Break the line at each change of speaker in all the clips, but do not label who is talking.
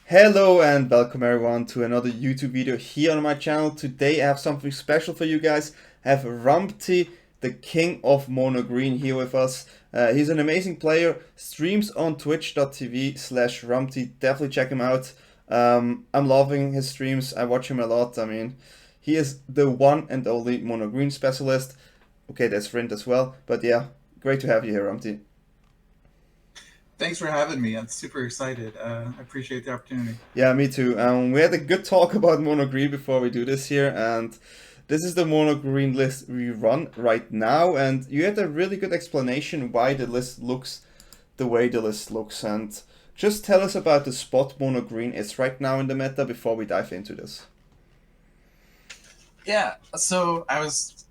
Hello and welcome everyone to another YouTube video here on my channel. Today I have something special for you guys. I have Rumti, the king of Mono Green, here with us. He's an amazing player, streams on twitch.tv/Rumti. Definitely check him out. I'm loving his streams. I watch him a lot. I mean, he is the one and only Mono Green specialist. Okay, there's Rint as well. But yeah, great to have you here, Rumti.
Thanks for having me. I'm super excited. I appreciate the opportunity.
Yeah, me too. We had a good talk about mono green before we do this here, and this is the mono green list we run right now. And you had a really good explanation why the list looks the way the list looks. And just tell us about the spot mono green is right now in the meta before we dive into this.
Yeah, so I was,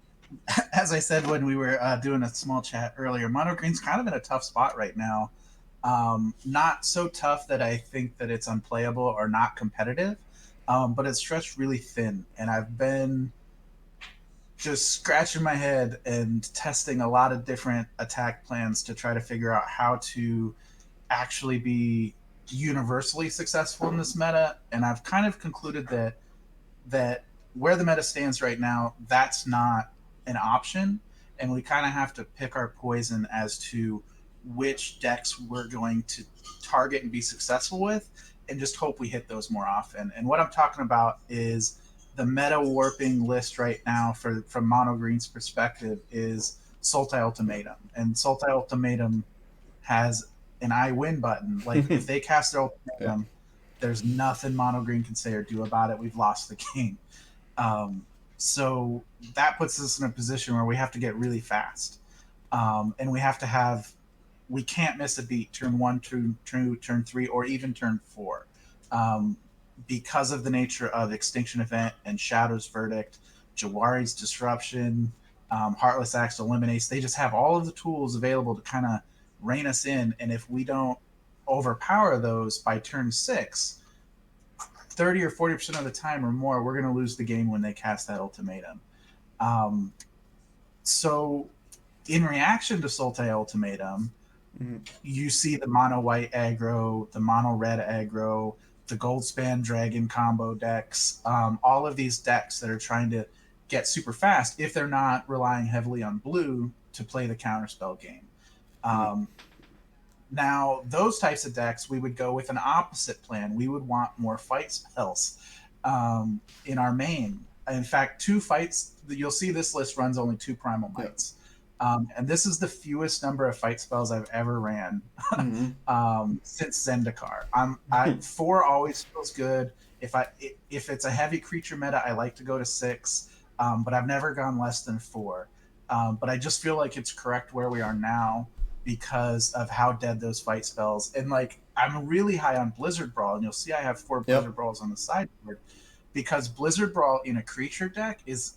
as I said when we were doing a small chat earlier, Mono Green's kind of in a tough spot right now. Not so tough that I think that it's unplayable or not competitive, but it's stretched really thin. And I've been just scratching my head and testing a lot of different attack plans to try to figure out how to actually be universally successful in this meta. And I've kind of concluded that where the meta stands right now, that's not an option, and we kind of have to pick our poison as to which decks we're going to target and be successful with, and just hope we hit those more often. And what I'm talking about is the meta warping list right now from Mono Green's perspective is Sultai Ultimatum, and Sultai Ultimatum has an I win button. Like if they cast their
Yeah.
ultimatum, there's nothing Mono Green can say or do about it. We've lost the game. Um, so that puts us in a position where we have to get really fast, and we have to have. We can't miss a beat turn one, turn two, turn three, or even turn four, um, because of the nature of Extinction Event and Shadow's Verdict, Jawari's Disruption, Heartless Axe Eliminates. They just have all of the tools available to kind of rein us in, and if we don't overpower those by turn six, 30 or 40% of the time or more, we're going to lose the game when they cast that ultimatum. Um, so, in reaction to Sultai Ultimatum,
Mhm.
you see the mono white aggro, the mono red aggro, the Goldspan Dragon combo decks, all of these decks that are trying to get super fast if they're not relying heavily on blue to play the counterspell game.
Mhm.
Um, Now, those types of decks, we would go with an opposite plan. We would want more fight spells in our main. In fact, two fights, you'll see this list runs only two Primal
Yeah.
Mights. And this is the fewest number of fight spells I've ever ran
Mhm.
since Zendikar. Four always feels good. If it's a heavy creature meta, I like to go to six, but I've never gone less than four. But I just feel like it's correct where we are now because of how dead those fight spells. And like I'm really high on Blizzard Brawl, and you'll see I have four
Yep.
Blizzard Brawls on the sideboard because Blizzard Brawl in a creature deck is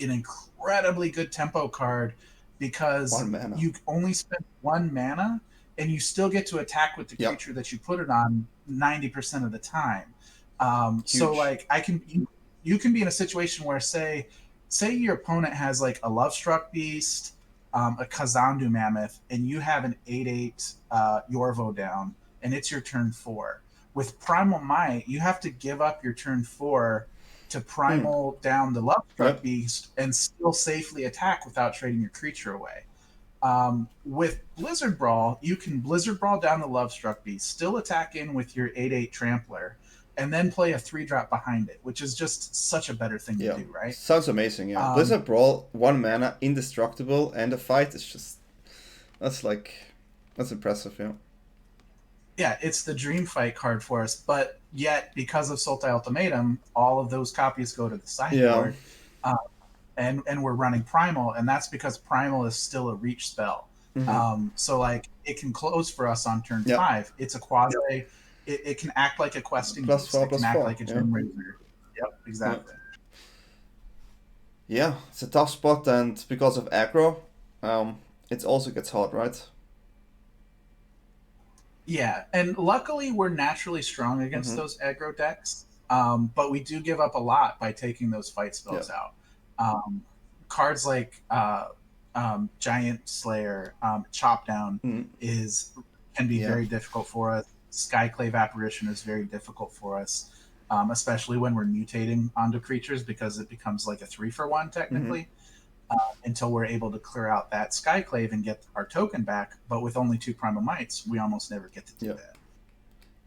an incredibly good tempo card
One
because
mana.
you only spend one mana and you still get to attack with the
Yep.
creature that you put it on 90% of the time. So
Huge.
like you can be in a situation where say your opponent has like a Love Struck Beast, a Kazandu Mammoth, and you have an 8/8 Yorvo down, and it's your turn four. With Primal Might, you have to give up your turn four to
Hmm.
primal down the Love Struck
Yep.
Beast and still safely attack without trading your creature away. With Blizzard Brawl, you can Blizzard Brawl down the Love Struck Beast, still attack in with your 8/8 Trampler, and then play a 3-drop behind it, which is just such a better thing to
Yeah.
do, right?
Sounds amazing, yeah.
Um,
Blizzard Brawl, one mana, indestructible, and a fight is just that's like that's impressive, yeah.
yeah, it's the Dream Fight card for us, but yet because of Sultai Ultimatum, all of those copies go to the
Yeah.
sideboard. Uh, and we're running primal, and that's because primal is still a reach spell.
Mm-hmm.
So like it can close for us on turn
Yeah.
five. It's a quasi. It can act like a questing
Plus
beast.
four,
It can
plus
act
four.
like a
Yeah.
gem razor. Yep,
Yeah.
exactly.
Yeah. It's a tough spot, and because of aggro, it also gets hard, right?
Yeah, and luckily we're naturally strong against
Mm-hmm.
those aggro decks, but we do give up a lot by taking those fight
Yeah.
spells out. Um, Cards like Giant Slayer, Chop Down
Mm-hmm.
is can be
Yeah.
very difficult for us. Skyclave Apparition is very difficult for us, especially when we're mutating onto creatures, because it becomes like a 3-for-1 technically. Until we're able to clear out that Skyclave and get our token back. But with only 2 Primal Mites, we almost never get to do that.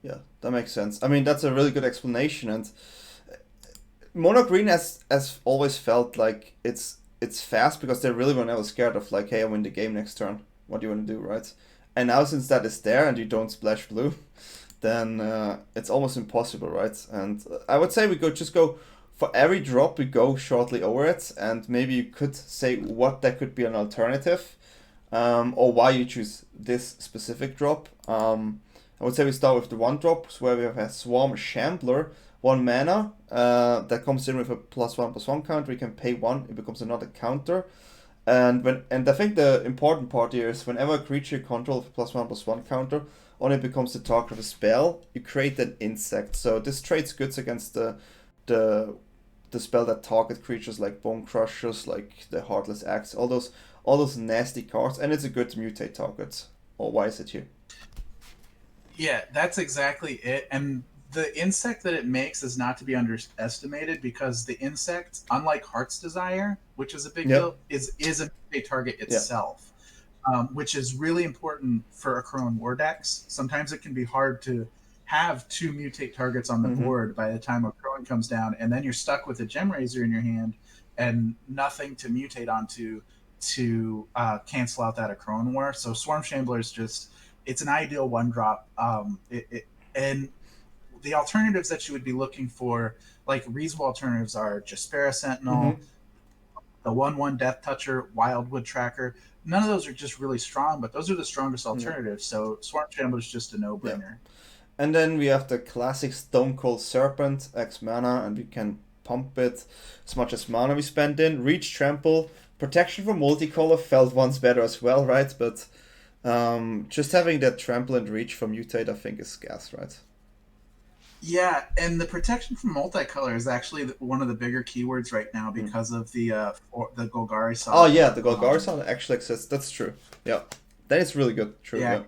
Yeah, that makes sense. I mean, that's a really good explanation. And Mono Green has always felt like it's fast because they really were never scared of like, hey, I win the game next turn. What do you want to do, right? And now since that is there and you don't splash blue, then it's almost impossible, right? And I would say we could just go for every drop, we go shortly over it, and maybe you could say what that could be an alternative, or why you choose this specific drop. I would say we start with the 1 drop, where we have a Swarm Shambler, 1 mana, that comes in with a +1/+1 counter. You can pay 1, it becomes another counter. And I think the important part here is whenever a creature you control with a +1/+1 counter only becomes the target of a spell, you create an insect. So this trades good against the spell that target creatures like Bone Crushers, like the Heartless Axe, all those nasty cards, and it's a good mutate target. Or why is it here?
Yeah, that's exactly it. And the insect that it makes is not to be underestimated, because the insect, unlike Heart's Desire, which is a big deal, is a mutate target itself, which is really important for Akrone War decks. Sometimes it can be hard to have 2 mutate targets on the board by the time a Crone comes down, and then you're stuck with a Gem Razor in your hand and nothing to mutate onto to cancel out that Akrone War. So Swarm Shambler is just, it's an ideal 1-drop. And the alternatives that you would be looking for, like reasonable alternatives, are Jaspera Sentinel, the 1/1 Death Toucher, Wildwood Tracker. None of those are just really strong, but those are the strongest alternatives. So Swarm Shambler is just a no-brainer.
And then we have the classic Stone Cold Serpent, X mana, and we can pump it as much as mana we spend in. Reach, Trample, Protection from Multicolor felt once better as well, right? But just having that Trample and Reach for Mutate, I think, is scarce, right?
Yeah, and the Protection from Multicolor is actually one of the bigger keywords right now because of the Golgari Saga.
Oh yeah, the Golgari Saga actually exists. That's true. Yeah, that is really good. True. Yeah.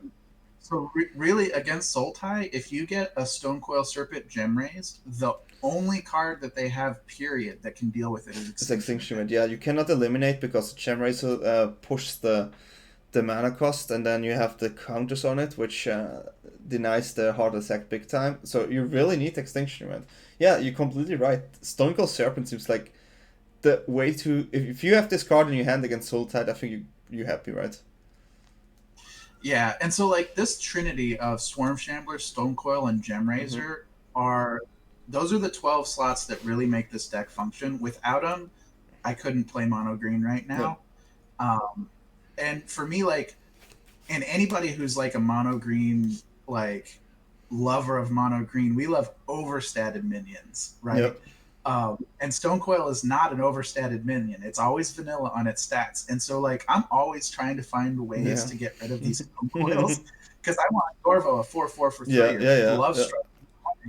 So really, against Sultai, if you get a Stonecoil Serpent Gem Raised, the only card that they have, period, that can deal with it is Extinction Event.
Yeah, you cannot eliminate because the Gem Raiser pushes the mana cost, and then you have the counters on it, which denies the hard attack big time. So you really need Extinction Event. Yeah, you're completely right. Stonecoil Serpent seems like the way to... If you have this card in your hand against Sultai, I think you're happy, right?
Yeah, and so like this trinity of Swarm Shambler, Stonecoil, and Gem Razor those are the 12 slots that really make this deck function. Without them, I couldn't play mono green right now. And for me, like, and anybody who's like a mono green like lover of mono green, we love overstated minions, right? And Stonecoil is not an overstated minion. It's always vanilla on its stats. And so, like, I'm always trying to find ways to get rid of these Stonecoils, because I want Dorvo a 4/4 for 3, or Love Struck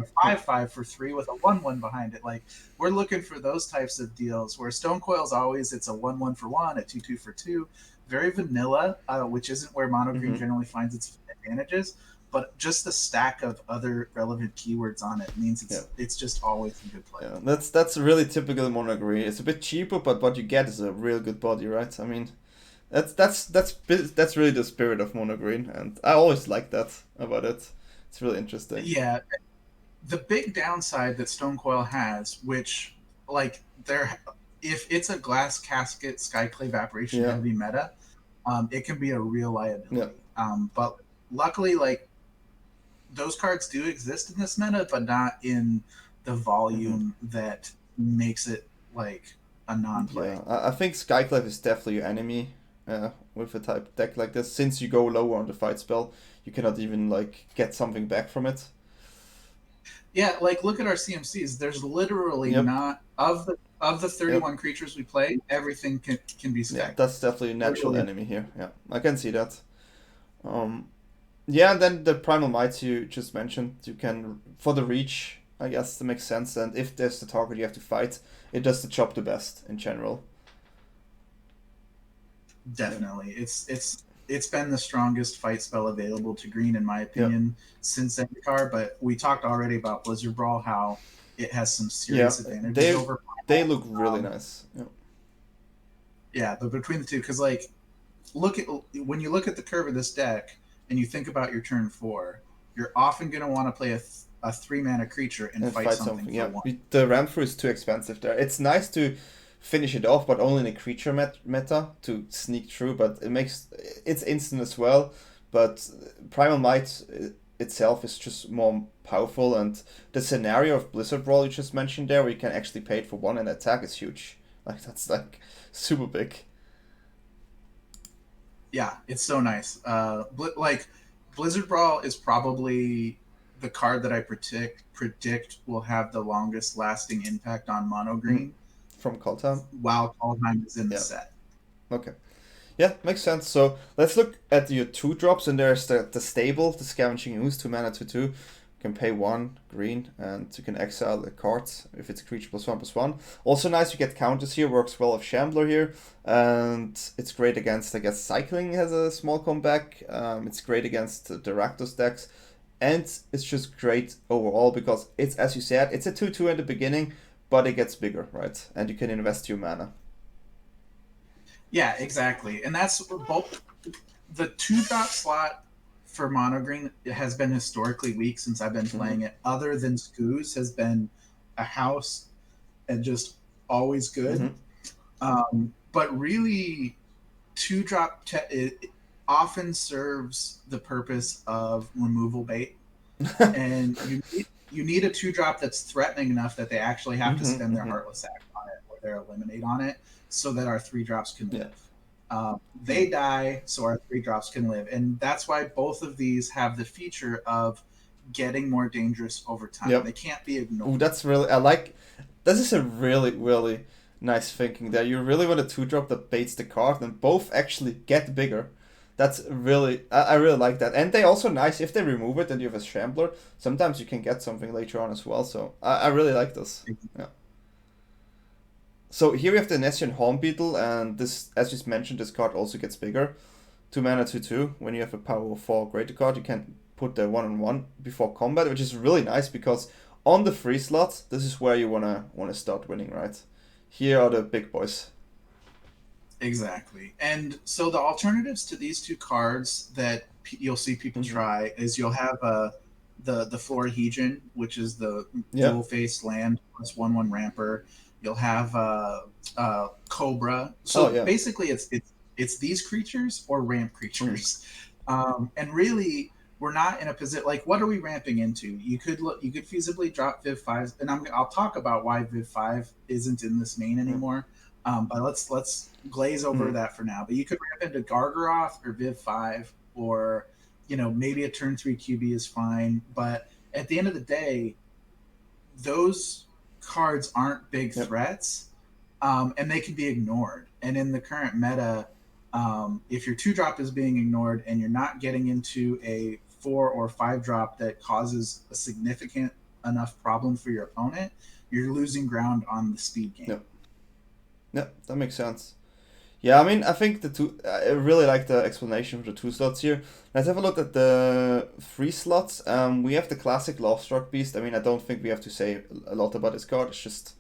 a 5/5 for 3 with a 1/1 behind it. Like, we're looking for those types of deals where Stonecoil's always, it's a 1/1 for 1, a 2/2 for 2. Very vanilla, which isn't where mono green generally finds its advantages. But just the stack of other relevant keywords on it means it's just always a good play.
Yeah, that's really typical mono green. It's a bit cheaper, but what you get is a real good body, right? I mean, that's really the spirit of mono green, and I always like that about it. It's really interesting.
Yeah, the big downside that Stonecoil has, which like if it's a Glass Casket Skyclave Apparition heavy meta, it can be a real liability. But luckily, like, those cards do exist in this meta, but not in the volume that makes it like a non-play.
Yeah, I think Skyclave is definitely your enemy with a type deck like this. Since you go lower on the fight spell, you cannot even like get something back from it.
Yeah, like look at our CMCs. There's literally not of the 31 creatures we play, everything can be stacked.
Yeah, that's definitely a natural enemy here. Yeah, I can see that. Yeah, and then the Primal Mites you just mentioned, you can, for the reach, I guess that makes sense, and if there's the target you have to fight, it does the job the best in general.
Definitely. It's it's been the strongest fight spell available to green, in my
Yeah.
opinion, since Zendikar. But we talked already about Blizzard Brawl, how it has some
Yeah.
serious advantages
They
over
they
Primal.
look really nice. Yeah.
Yeah, but between the two, because like, look at when you look at the curve of this deck and you think about your turn 4, you're often going to want to play a 3-mana creature and
And
fight
fight
something
something.
for
Yeah.
1.
The Ramfru is too expensive there. It's nice to finish it off, but only in a creature meta to sneak through. But it's instant as well. But Primal Might itself is just more powerful, and the scenario of Blizzard Brawl you just mentioned there, where you can actually pay it for 1 and attack, is huge. Like that's like super big.
Yeah, it's so nice. Like Blizzard Brawl is probably the card that I predict will have the longest lasting impact on mono
Mm.
green
From Kaldheim.
while Kaldheim is in the
Yeah.
set.
Okay. Yeah, makes sense. So let's look at your 2 drops, and there's the stable, the Scavenging Ooze, 2 mana 2/2. You can pay 1 green, and you can exile a card if it's a creature +1/+1. Also nice, you get counters here, works well with Shambler here, and it's great against, I guess, Cycling has a small comeback. It's great against the Rakdos decks, and it's just great overall because it's, as you said, it's a 2/2 in the beginning, but it gets bigger, right? And you can invest your mana.
Yeah, exactly. And that's both the 2-drop slot for mono green has been historically weak since I've been playing it. Other than Skoos has been a house and just always good. But really, 2-drop it often serves the purpose of removal bait, and you need a 2-drop that's threatening enough that they actually have to spend their Heartless Act on it or their Eliminate on it, so that our 3-drops can
Yeah.
live. They die, so our 3-drops can live, and that's why both of these have the feature of getting more dangerous over time.
Yep.
They can't be
Ooh,
ignored.
that's really, I like, this is a really, really nice thinking there. You really want a 2-drop that baits the card and both actually get bigger. That's really, I really like that. And they also nice, if they remove it and you have a Shambler, sometimes you can get something later on as well. So I really like this. Yeah. So here we have the Nessian Hornbeetle, and this, as just mentioned, this card also gets bigger. 2 mana 2/2. When you have a power of 4 greater card, you can put the 1/1 before combat, which is really nice because on the free slots, this is where you wanna start winning, right? Here are the big boys.
Exactly. And so the alternatives to these 2 cards that you'll see people try is you'll have the Florahedron, which is the dual face land +1/1 ramper. You'll have Cobra. So basically, it's these creatures or ramp creatures, and really we're not in a position like what are we ramping into? You could feasibly drop Viv 5, and I'll talk about why Viv 5 isn't in this main anymore. But let's glaze over that for now. But you could ramp into Gargaroth or Viv 5, or maybe a turn 3 QB is fine. But at the end of the day, those cards aren't big threats, and they can be ignored. And in the current meta, if your 2-drop is being ignored and you're not getting into a 4 or 5-drop that causes a significant enough problem for your opponent, you're losing ground on the speed game.
Yep, that makes sense. Yeah, I mean, I think I really like the explanation for the 2 slots here. Let's have a look at the 3 slots. We have the classic Lovestruck Beast. I mean, I don't think we have to say a lot about this card. It's just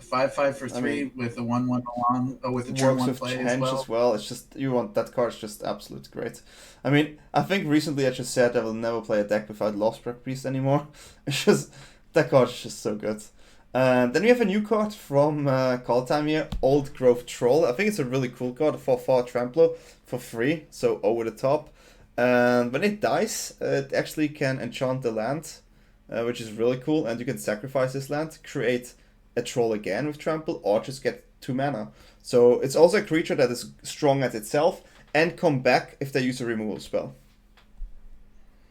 5/5 for 3 with a 1/1 along, with a turn 1 play
as well. It's just, you want that card. It's just absolutely great. I mean, I think recently I just said I will never play a deck without Lovestruck Beast anymore. It's just, that card is just so good. Then we have a new card from Kaldheim here, Old Growth Troll. I think it's a really cool card, a 4/4 Trampler for free, so over the top. And when it dies, it actually can enchant the land, which is really cool. And you can sacrifice this land, create a troll again with Trample, or just get 2 mana. So it's also a creature that is strong at itself and come back if they use a removal spell.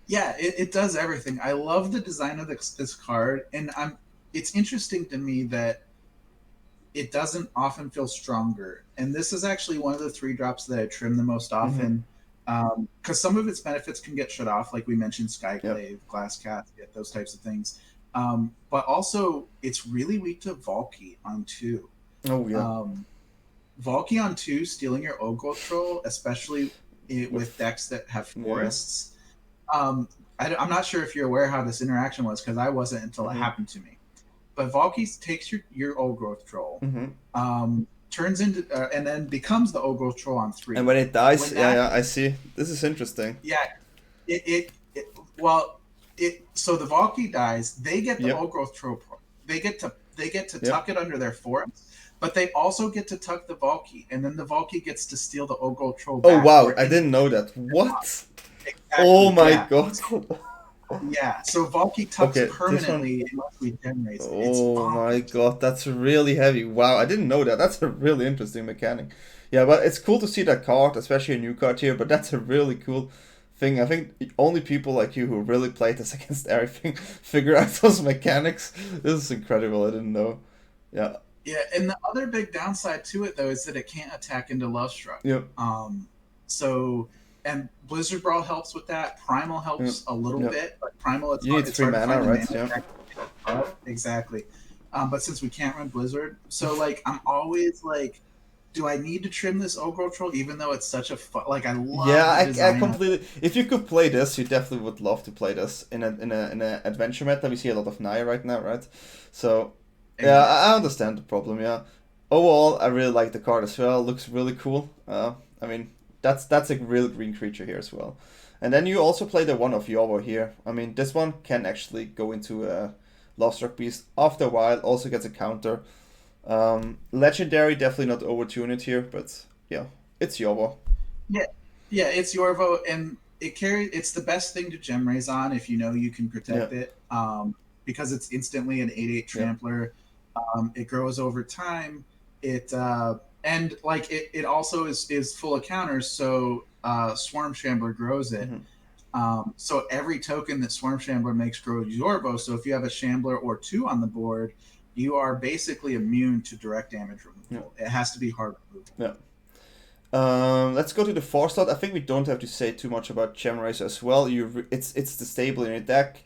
Yeah, it does everything. I love the design of this card, and it's interesting to me that it doesn't often feel stronger. And this is actually one of the 3-drops that I trim the most often, because some of its benefits can get shut off, like we mentioned, Skyclave, Glass Casket, those types of things. But also, it's really weak to Valky on 2.
Oh, yeah.
Valky on 2 stealing your Ogre Troll, especially with decks that have forests. I'm not sure if you're aware how this interaction was, because I wasn't until it happened to me. But Valky takes your old growth troll, turns into and then becomes the old growth troll on 3.
And when it dies, yeah, I see. This is interesting.
Yeah, so the Valky dies. They get the old growth troll. They get to tuck it under their forest, but they also get to tuck the Valky, and then the Valky gets to steal the old growth troll.
Oh wow, I didn't know that. What? Exactly, oh my god.
Yeah, so Valky tucks permanently unless we generate.
Oh my god, that's really heavy. Wow, I didn't know that. That's a really interesting mechanic. Yeah, but it's cool to see that card, especially a new card here, but that's a really cool thing. I think only people like you who really played this against everything figure out those mechanics. This is incredible, I didn't know. Yeah.
Yeah, and the other big downside to it, though, is that it can't attack into Love Struck.
Yep.
And Blizzard Brawl helps with that. Primal helps a little bit, but Primal it's
you need 3 mana, right?
Yeah. Exactly. But since we can't run Blizzard, so like I'm always like, do I need to trim this Ogre Troll even though it's such a I love.
Yeah, I completely. If you could play this, you definitely would love to play this in a adventure meta. We see a lot of Naya right now, right? So yeah, I understand the problem. Yeah, overall, I really like the card as well. Looks really cool. I mean. That's a real green creature here as well. And then you also play the one of Yorvo here. I mean, this one can actually go into a Lovestruck Beast after a while, also gets a counter. Legendary, definitely not overtune it here, but yeah, it's Yorvo.
Yeah, it's Yorvo, and it's the best thing to gem raise on if you know you can protect it. Because it's instantly an 8/8 trampler. It grows over time. And like it also is full of counters, so Swarm Shambler grows it. So every token that Swarm Shambler makes grows Yorvo. So if you have a Shambler or 2 on the board, you are basically immune to direct damage removal. It has to be hard removal.
Yeah. Let's go to the 4-slot. I think we don't have to say too much about Gem Racer as well. It's the staple in your deck.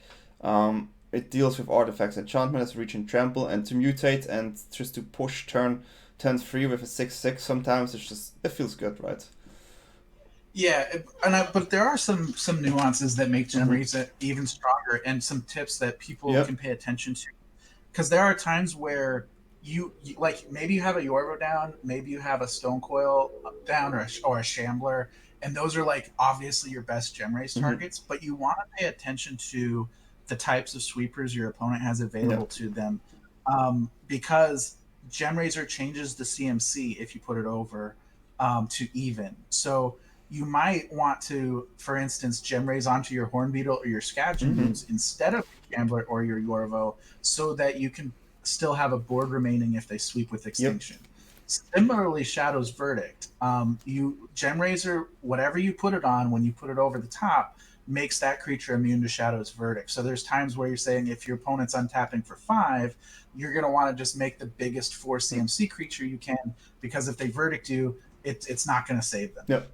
It deals with artifacts, enchantments, reach and trample, and to mutate and just to push turn 3 with a 6/6 sometimes it feels good, right?
Yeah, but there are some nuances that make Gem Racer even stronger, and some tips that people can pay attention to, because there are times where you like maybe you have a Yorvo down, maybe you have a Stone Coil down, or a Shambler, and those are like obviously your best Gem Race targets, but you want to pay attention to the types of sweepers your opponent has available to them, because Gem Raiser changes the CMC if you put it over to even. So you might want to, for instance, Gem Raise onto your Horn Beetle or your Scavenge instead of your Gambler or your Yorvo, so that you can still have a board remaining if they sweep with Extinction. Similarly, Shadow's Verdict. Gem Raiser, whatever you put it on, when you put it over the top, makes that creature immune to Shadow's Verdict. So there's times where you're saying if your opponent's untapping for 5, you're going to want to just make the biggest 4 CMC creature you can, because if they Verdict you, it's not going to save them.
Yep.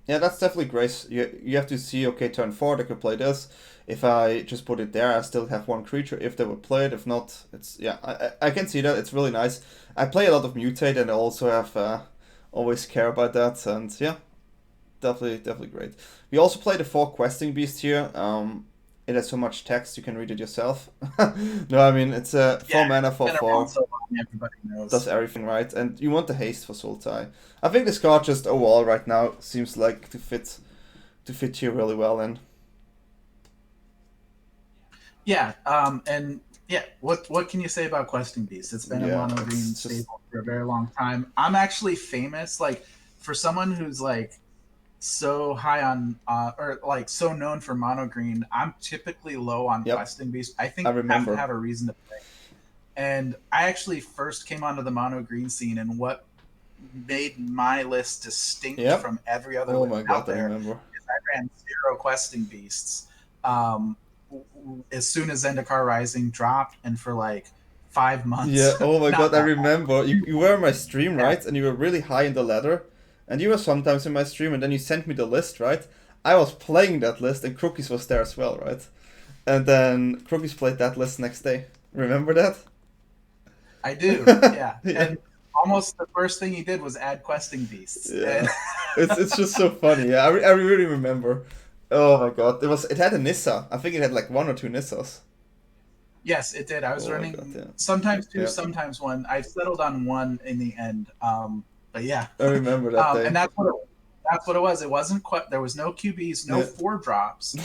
Yeah, that's definitely great. You have to see, okay, turn 4, they could play this. If I just put it there, I still have 1 creature if they would play it. If not, I can see that. It's really nice. I play a lot of Mutate, and I also have always care about that. And yeah, definitely great. We also play the 4 Questing Beast here. It has so much text, you can read it yourself. No, I mean, it's a 4 mana for 4.
So long, everybody knows.
Does everything right. And you want the haste for Sultai. I think this card just overall right now seems like to fit here really well in.
Yeah, and yeah, what can you say about Questing Beast? It's been a mono green staple for a very long time. I'm actually famous, like, for someone who's like so high on or like so known for mono green, I'm typically low on Questing Beast. I think I have to have a reason to play. And I actually first came onto the mono green scene, and what made my list distinct from every other list out there is I ran 0 Questing Beasts. As soon as Zendikar Rising dropped, and for like 5 months.
Yeah, oh my god, I remember. You were on my stream, right? And you were really high in the ladder. And you were sometimes in my stream, and then you sent me the list, right? I was playing that list, and Crookies was there as well, right? And then Crookies played that list next day. Remember that?
I do, yeah. almost the first thing he did was add questing beasts. And
Yeah, it's just so funny. Yeah, I really remember. Oh my god, it had a Nissa. I think it had like one or two Nissas.
yes, it did. I was
Oh my god,
running
yeah,
sometimes two,
yeah.
sometimes one. I settled on one in the end. But yeah,
I remember that
and
day.
that's what it was. It wasn't quite. There was no QBs, no
Yeah,
4 drops,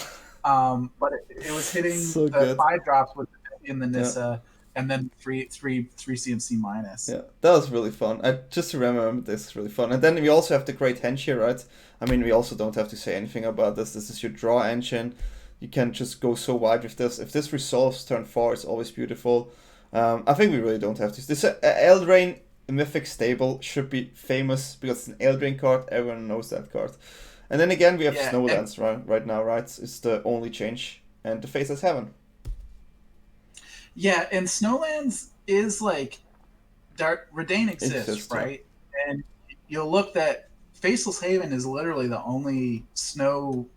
but it was hitting
so
the
good.
5 drops with in the
Yeah,
Nissa, and then three CMC minus.
yeah, that was really fun. I just remember this is really fun. And then we also have the great henge here, right? I mean, we also don't have to say anything about this. This is your draw engine. You can just go so wide with this. If this resolves turn 4, it's always beautiful. I think we really don't have to. This Eldraine Mythic stable should be famous because it's an Eldraine card. Everyone knows that card. And then again, we have
Yeah, and
Snowlands right now, right? It's the only change. And the Faceless Heaven.
yeah, and Snowlands is like Dark Redain exists,
Exists, yeah.
right? And you'll look that Faceless Haven is literally the only snow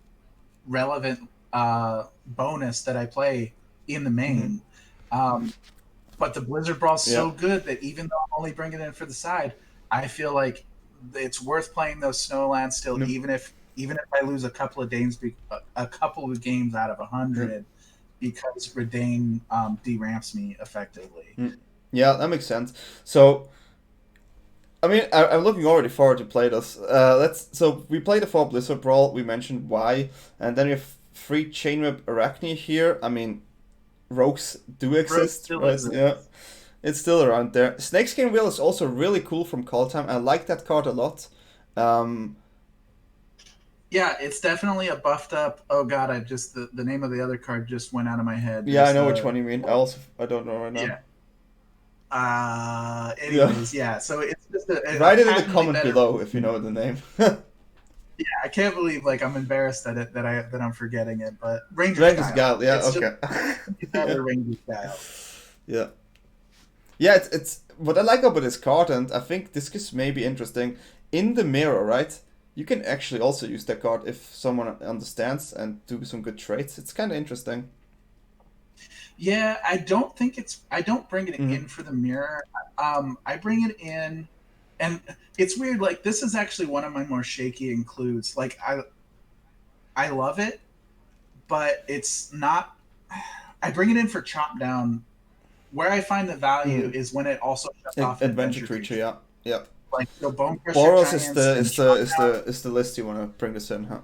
relevant bonus that I play in the main. Um, but the Blizzard Brawl's
Yeah.
so good that even though I'm only bringing it in for the side, I feel like it's worth playing those Snowlands still,
Yep.
even if I lose a couple of games, a couple of games out of 100, because Redain deramps me effectively.
Yeah, that makes sense. So, I mean, I'm looking already forward to play this. So we played the 4 Blizzard Brawl. We mentioned why, and then we have 3 Chainwhip Arachne here. I mean, rogues do exist, right? Yeah, it's still around there. Snakeskin Wheel is also really cool from Kaldheim. I like that card a lot. Um,
Yeah, it's definitely a buffed up. Oh god, the name of the other card just went out of my head.
yeah, I
There's
know which one you mean. I don't know right now.
yeah.
Yeah,
Anyways, yeah. So it's just a
write it in the
patently
comment
better.
below if you know the name.
Yeah, I can't believe like I'm embarrassed that I'm forgetting it. But Ranger's
Rangers
Guile.
Guild. Yeah,
It's just
okay. Yeah,
better Ranger's Guile.
yeah. Yeah, it's what I like about this card, and I think this is maybe interesting. In the mirror, right? You can actually also use that card if someone understands and do some good trades. It's kind of interesting.
Yeah, I don't think it's. I don't bring it
Hmm.
in for the mirror. I bring it in, and it's weird. Like this is actually one of my more shaky includes. Like I love it, but it's not. I bring it in for chop down. Where I find the value
Hmm.
is when it also shuts off an
Adventure
adventure
creature,
creature,
yeah, yeah.
like so Bone Crusher
Boros is
Giants
the
and
is the
chop
is
down.
the is the list you want to bring this in, huh?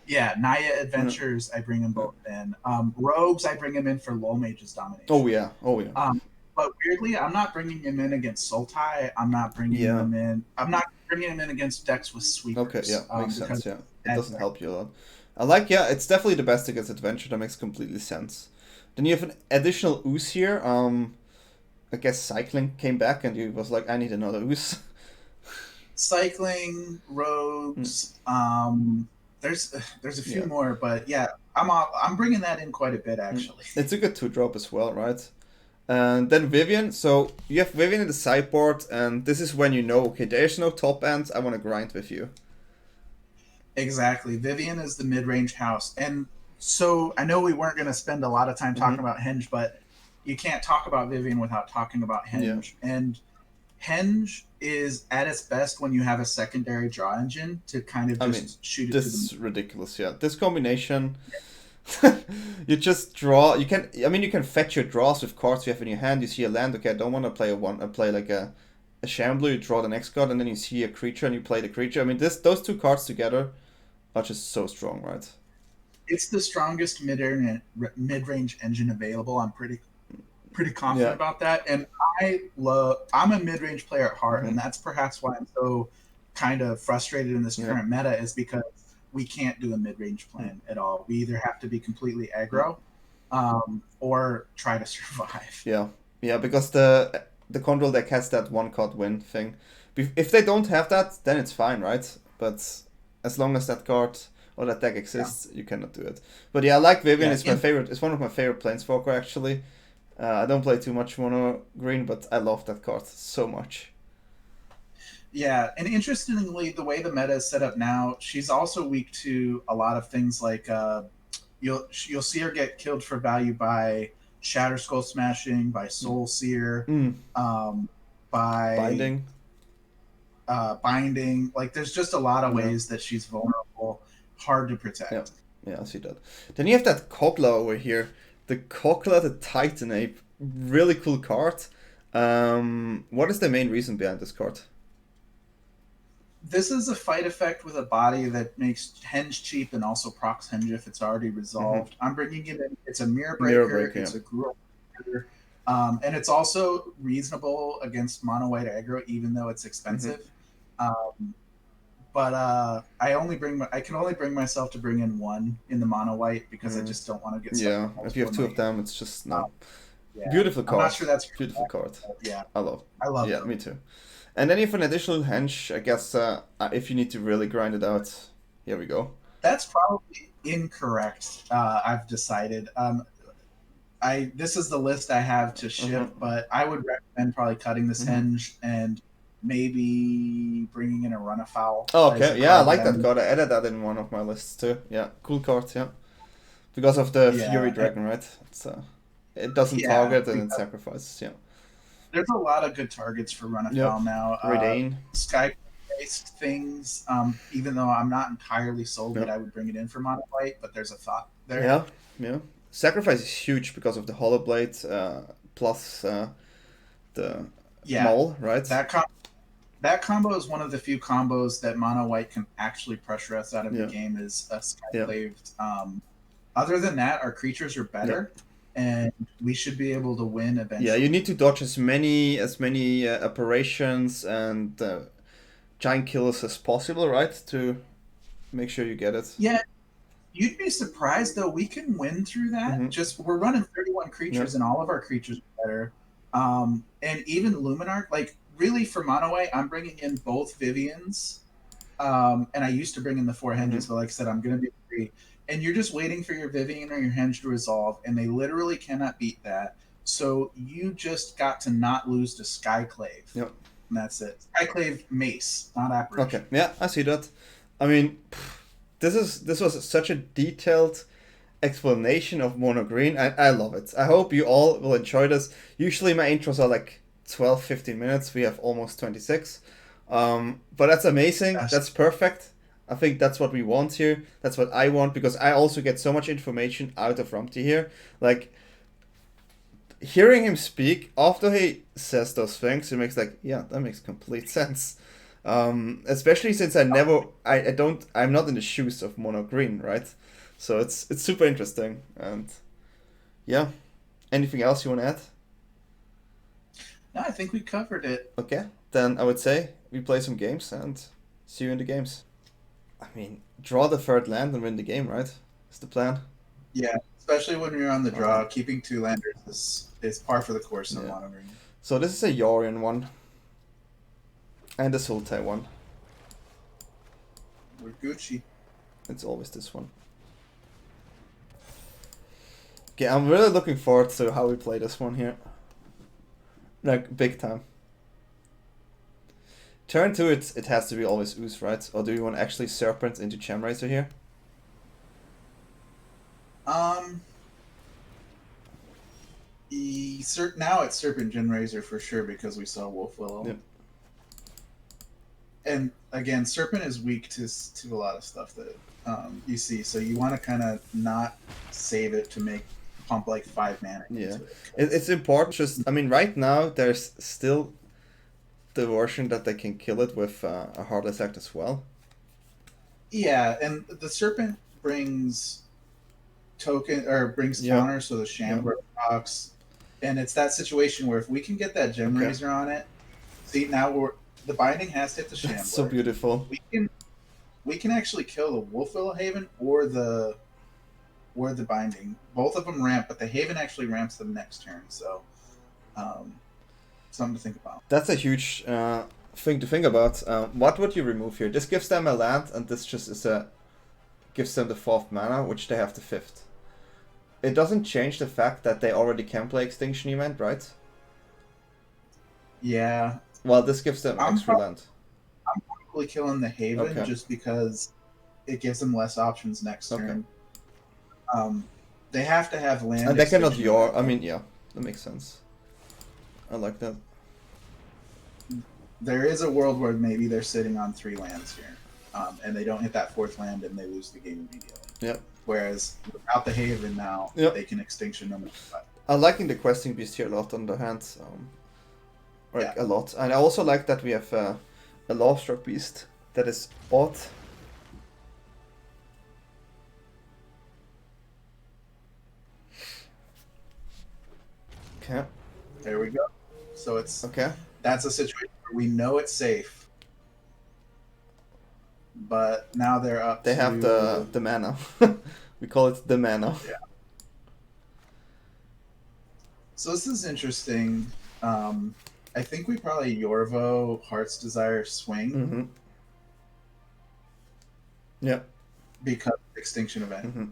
Yeah, Naya
Yeah,
Adventures, I bring them
yeah.
both in. Rogues, I bring them in for Lol Mage's
Oh
domination.
yeah, oh yeah,
Um, but weirdly, I'm not bringing him in against Sultai. I'm not bringing
yeah.
them in. I'm not bringing him in against decks with
Okay, yeah,
sweepers
makes
because
sense. Yeah, it
as
doesn't help you a lot. Yeah, it's definitely the best against adventure. That makes completely sense. Then you have an additional ooze here. I guess cycling came back and he was like, I need another ooze.
cycling
Mm,
rogues. There's a few
yeah.
more, but yeah, I'm bringing that in quite a bit
Mm.
actually.
It's a good 2 drop as well, right? And then Vivian. So you have Vivian in the sideboard, and this is when you know, okay, there's no top end. I want to grind with you.
Exactly. Vivian is the mid range house. And so I know we weren't going to spend a lot of time talking
Hmm.
about Henge, but you can't talk about Vivian without talking about
Yeah.
Henge. And Henge is at its best when you have a secondary draw engine to kind of
I mean,
just shoot it to
this
the
is ridiculous. Yeah, this combination. You just draw. You can. I mean, you can fetch your draws with cards you have in your hand. You see a land. Okay, I don't want to play a one. I play like a Shambler. You draw the next card, and then you see a creature, and you play the creature. I mean, those 2 cards together are just so strong, right?
It's the strongest mid range engine available. I'm pretty confident
Yeah.
about that. And I'm a mid range player at heart,
Hmm.
and that's perhaps why I'm so kind of frustrated in this
Yeah.
current meta is because we can't do a mid range
Mm.
plan at all. We either have to be completely
Mm.
aggro, or try to survive.
Yeah. Yeah. Because the control deck has that 1 card win thing. If they don't have that, then it's fine, right? But as long as that card or that deck
Yeah,
exists, you cannot do it. But yeah, I like Vivian.
yeah,
It's my favorite. It's one of my favorite planeswalker actually. I don't play too much mono green, but I love that card so much.
yeah. And interestingly, the way the meta is set up now, she's also weak to a lot of things like you'll see her get killed for value by Shatter Skull Smashing, by Soul Seer,
Mm.
um, by
Binding.
Binding. Like, there's just a lot of ways that she's vulnerable, hard to protect.
Yeah, I see that. Then you have that Kogla over here. The Kogla, the Titan Ape. Really cool card. What is the main reason behind this card?
This is a fight effect with a body that makes Henge cheap and also procs Henge if it's already resolved. I'm bringing it in. It's a mirror breaker. It's a Gruul breaker. And it's also reasonable against mono white aggro, even though it's expensive. But I can only bring myself to bring in one in the mono white because I just don't want to get stuck.
Yeah, if you have two of them, it's just no.
Yeah.
Beautiful card.
I'm not sure that's
beautiful card.
Yeah,
I love.
Yeah,
them. Me too. And then you have an additional Henge, I guess, if you need to really grind it out. Here we go.
That's probably incorrect. I've decided. This is the list I have to ship, but I would recommend probably cutting this Henge and maybe bringing in a Run Afoul.
Oh, okay. Yeah, I like that card. I added that in one of my lists too. Yeah, cool card. Yeah, because of the Fury Dragon, right? It's it doesn't target and it sacrifices. Yeah.
There's a lot of good targets for Run Afoul now.
Redain.
Sky-based things. Even though I'm not entirely sold that I would bring it in for mono white, but there's a thought there.
Yeah. Sacrifice is huge because of the Hollow Blade plus the Maul, right?
That combo is one of the few combos that mono white can actually pressure us out of the game. Is a Skyclaved. Other than that, our creatures are better. And we should be able to win eventually.
Yeah, you need to dodge as many apparitions and giant killers as possible, right? To make sure you get it.
Yeah, you'd be surprised though. We can win through that. Just we're running 31 creatures, and all of our creatures are better. And even Luminarch, like really for mono white, I'm bringing in both Vivians, and I used to bring in the 4 Henges, but like I said, I'm going to be 3. And you're just waiting for your Vivian or your Henge to resolve, and they literally cannot beat that. So you just got to not lose to Skyclave.
Yep.
And that's it. Skyclave Mace, not Apparition.
Okay, yeah, I see that. I mean, this was such a detailed explanation of mono green. I love it. I hope you all will enjoy this. Usually my intros are like 12-15 minutes. We have almost 26. But that's amazing. That's perfect. I think that's what we want here. That's what I want, because I also get so much information out of Rumti here. Like, hearing him speak after he says those things, it makes like, yeah, that makes complete sense. Especially since I'm not in the shoes of mono green, right? So it's super interesting. And yeah, anything else you want to add?
No, I think we covered it.
Okay, then I would say we play some games and see you in the games. I mean, draw the 3rd land and win the game, right? That's the plan.
Yeah, especially when you're on the draw. Keeping 2 landers is par for the course in mono green.
So this is a Yorion one. And a Sultai one.
We're Gucci.
It's always this one. Okay, I'm really looking forward to how we play this one here. Like, big time. Turn 2, it has to be always Ooze, right? Or do you want actually Serpent into Gemrazer here?
Now it's Serpent Gemrazer for sure because we saw Wolf Willow.
Yep.
And again, Serpent is weak to a lot of stuff that you see, so you want to kind of not save it to pump like 5 mana.
Yeah, it's important. Just, I mean, right now there's still the version that they can kill it with a Heartless Act as well.
Yeah, and the Serpent brings counter, so the Shambler procs, and it's that situation where if we can get that Gemrazer on it, see now the binding has to hit the Shambler.
That's so beautiful.
We can actually kill the Wolf Willow Haven or the binding. Both of them ramp, but the Haven actually ramps them next turn. So, something to think about.
That's a huge thing to think about. What would you remove here? This gives them a land, and this just gives them the 4th mana, which they have the 5th. It doesn't change the fact that they already can play Extinction Event, right?
Yeah.
Well, this gives them extra land.
I'm probably killing the Haven just because it gives them less options next turn. They have to have land.
And they cannot I mean, yeah, that makes sense. I like that.
there is a world where maybe they're sitting on 3 lands here, and they don't hit that 4th land and they lose the game immediately.
Yep.
Whereas without the Haven now,
Yep.
they can extinction no matter what.
I'm liking the questing beast here a lot on the hand. Like
Yeah.
a lot. And I also like that we have a Lawstruck beast that is odd. Okay.
There we go. So it's
Okay.
that's a situation where we know it's safe, but now they're up.
They
to...
have the mana. We call it the mana.
Yeah. So this is interesting. I think we probably Yorvo Heart's Desire swing.
Mm-hmm. Yep.
Because of extinction event.
Mm-hmm.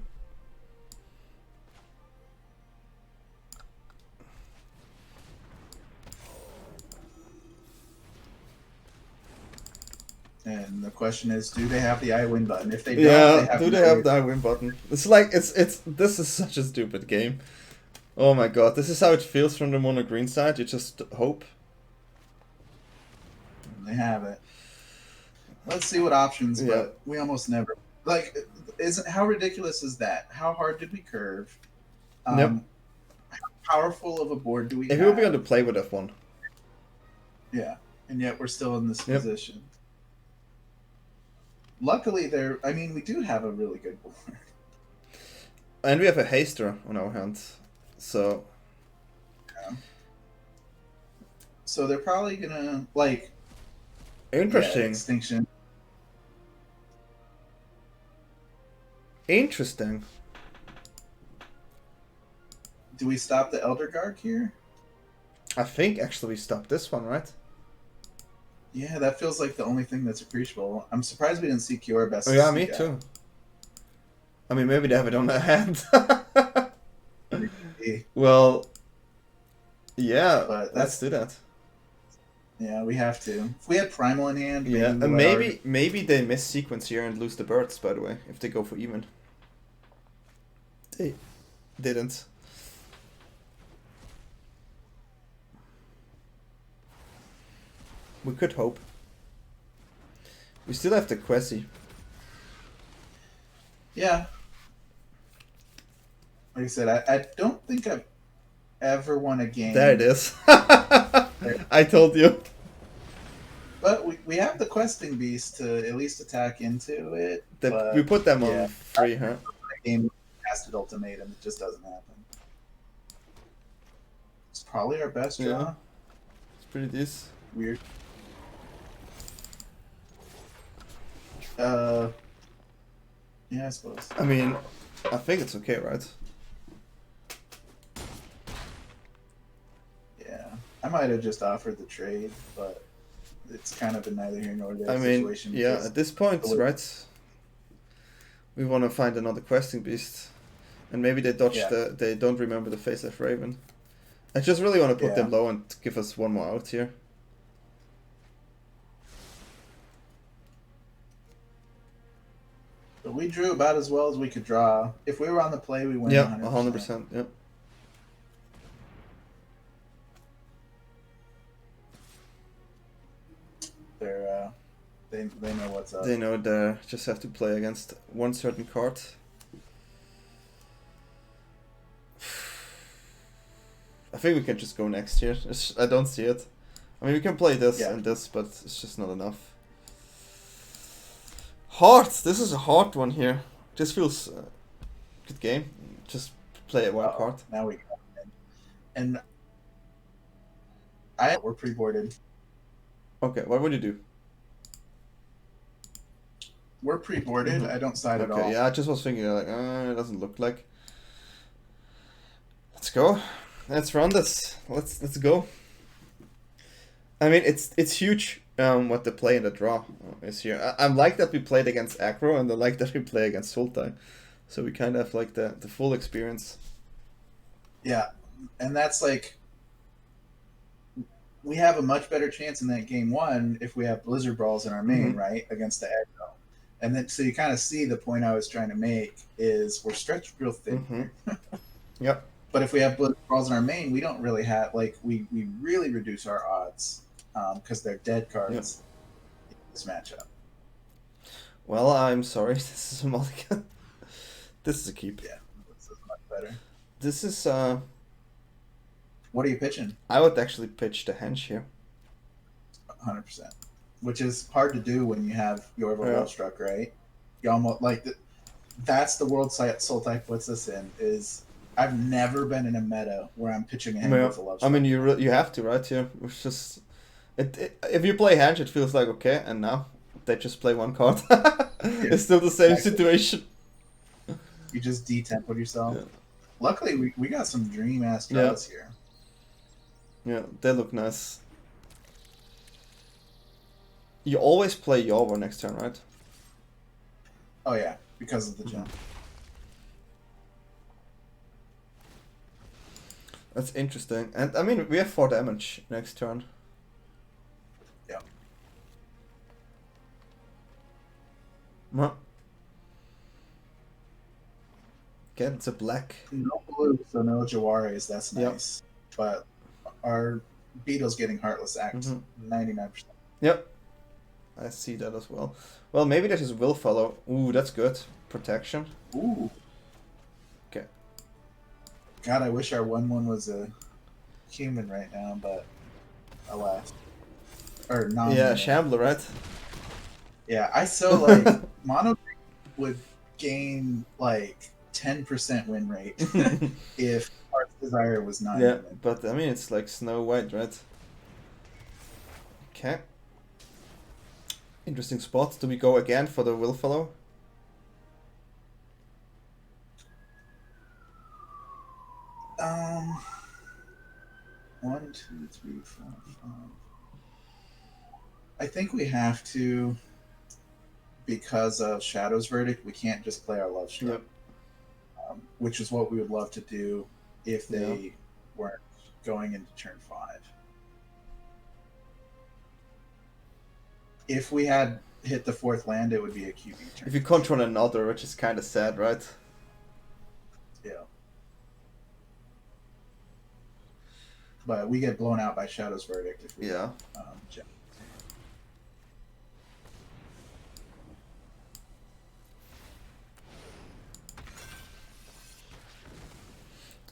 And the question is, do they have the I win button? If they don't,
Yeah, do they have the I win button? It's like it's this is such a stupid game. Oh my god, this is how it feels from the mono green side. You just hope.
They have it. Let's see what options,
Yeah.
but we almost never like. Isn't how ridiculous is that? How hard did we curve?
Yep.
How powerful of a board do we
If
have?
we would be able to play with F1.
Yeah, and yet we're still in this
Yep.
position. Luckily, I mean, we do have a really good board.
And we have a haster on our hands. So
Yeah. So they're probably gonna like
interesting.
Yeah, extinction.
Interesting.
Do we stop the Elder Garg here?
I think actually we stopped this one, right?
Yeah, that feels like the only thing that's appreciable. I'm surprised we didn't see Kiora Best.
Oh yeah, me too. I mean, maybe they have it on their hand. Well, yeah,
But
let's do that.
Yeah, we have to. If we had Primal in hand,
Yeah,
maybe
and
we
maybe they miss sequence here and lose the birds. By the way, if they go for even, they didn't. We could hope. We still have the Quessy.
Yeah. Like I said, I don't think I've ever won a game.
There it is. I told you.
But we have the questing beast to at least attack into it. But
We put them
yeah,
on 3, huh?
a game casted ultimatum, it just doesn't happen. It's probably our best draw.
Yeah. It's pretty decent.
Weird. Yeah, I suppose.
I mean, I think it's okay, right?
Yeah, I might have just offered the trade, but it's kind of a neither here nor there
I mean,
situation.
yeah,
because
at this point,
the way-
right? We want to find another questing beast, and maybe they dodge
Yeah.
they don't remember the face of Raven. I just really want to put them
Yeah.
low and give us one more out here.
But we drew about as well as we could draw. If we were on the play, we win.
Yeah,
100%.
100%. Yeah.
They know what's up.
They know they just have to play against one certain card. I think we can just go next here. I don't see it. I mean, we can play this and this, but it's just not enough. Hard! This is a hard one here. This feels good game. Just play a wild card.
Now we got it. And we're pre-boarded.
Okay, what would you do?
We're pre-boarded. I don't side at all.
Yeah, I just was thinking like, it doesn't look like. Let's go. Let's run this. Let's go. I mean, it's huge what the play in the draw is here. I like that we played against aggro, and I like that we play against Sultai. So we kind of have like the full experience.
Yeah, and that's like we have a much better chance in that game one if we have Blizzard Brawls in our main, right, against the aggro. And then so you kind of see the point I was trying to make is we're stretched real thin.
Yep.
But if we have Blizzard Brawls in our main, we don't really have like we really reduce our odds. because they're dead cards in this matchup.
Well, I'm sorry. This is a mulligan. This is a keep.
Yeah, this is much better.
This is
What are you pitching?
I would actually pitch the hench here.
100%. Which is hard to do when you have your World Struck, right? You almost like that's the world soul type puts us in. Is I've never been in a meta where I'm pitching a hand with a love struck.
I mean, you have to, right? Here, it's just if you play hench, it feels like okay, and now they just play one card. It's still the same situation.
You just detempoed yourself. Yeah. Luckily, we got some dream ass draws here.
Yeah, they look nice. You always play Yorba next turn, right?
Oh yeah, because of the jump.
That's interesting. And I mean, we have 4 damage next turn.
Yeah.
Huh. Okay, it's a black.
No blue, so no Jawares. That's nice. Yep. But our Beetle's getting Heartless Act 99%.
Yep. I see that as well. Well, maybe that is Will Follow. Ooh, that's good. Protection.
Ooh.
Okay.
God, I wish our 1/1 was a human right now, but alas. Or not.
Yeah, Shambler, right?
Yeah, I so like Mono would gain like 10% win rate if Heart's Desire was not.
Yeah, but I mean it's like Snow White, right? Okay. Interesting spot. Do we go again for the Will Follow?
One, two, three, four, five. I think we have to, because of Shadow's Verdict, we can't just play our Love Struck.
Yep.
Which is what we would love to do if they weren't going into turn 5. If we had hit the 4th land, it would be a QB turn.
If you control another, which is kind of sad, right?
Yeah. But we get blown out by Shadow's Verdict if we jump.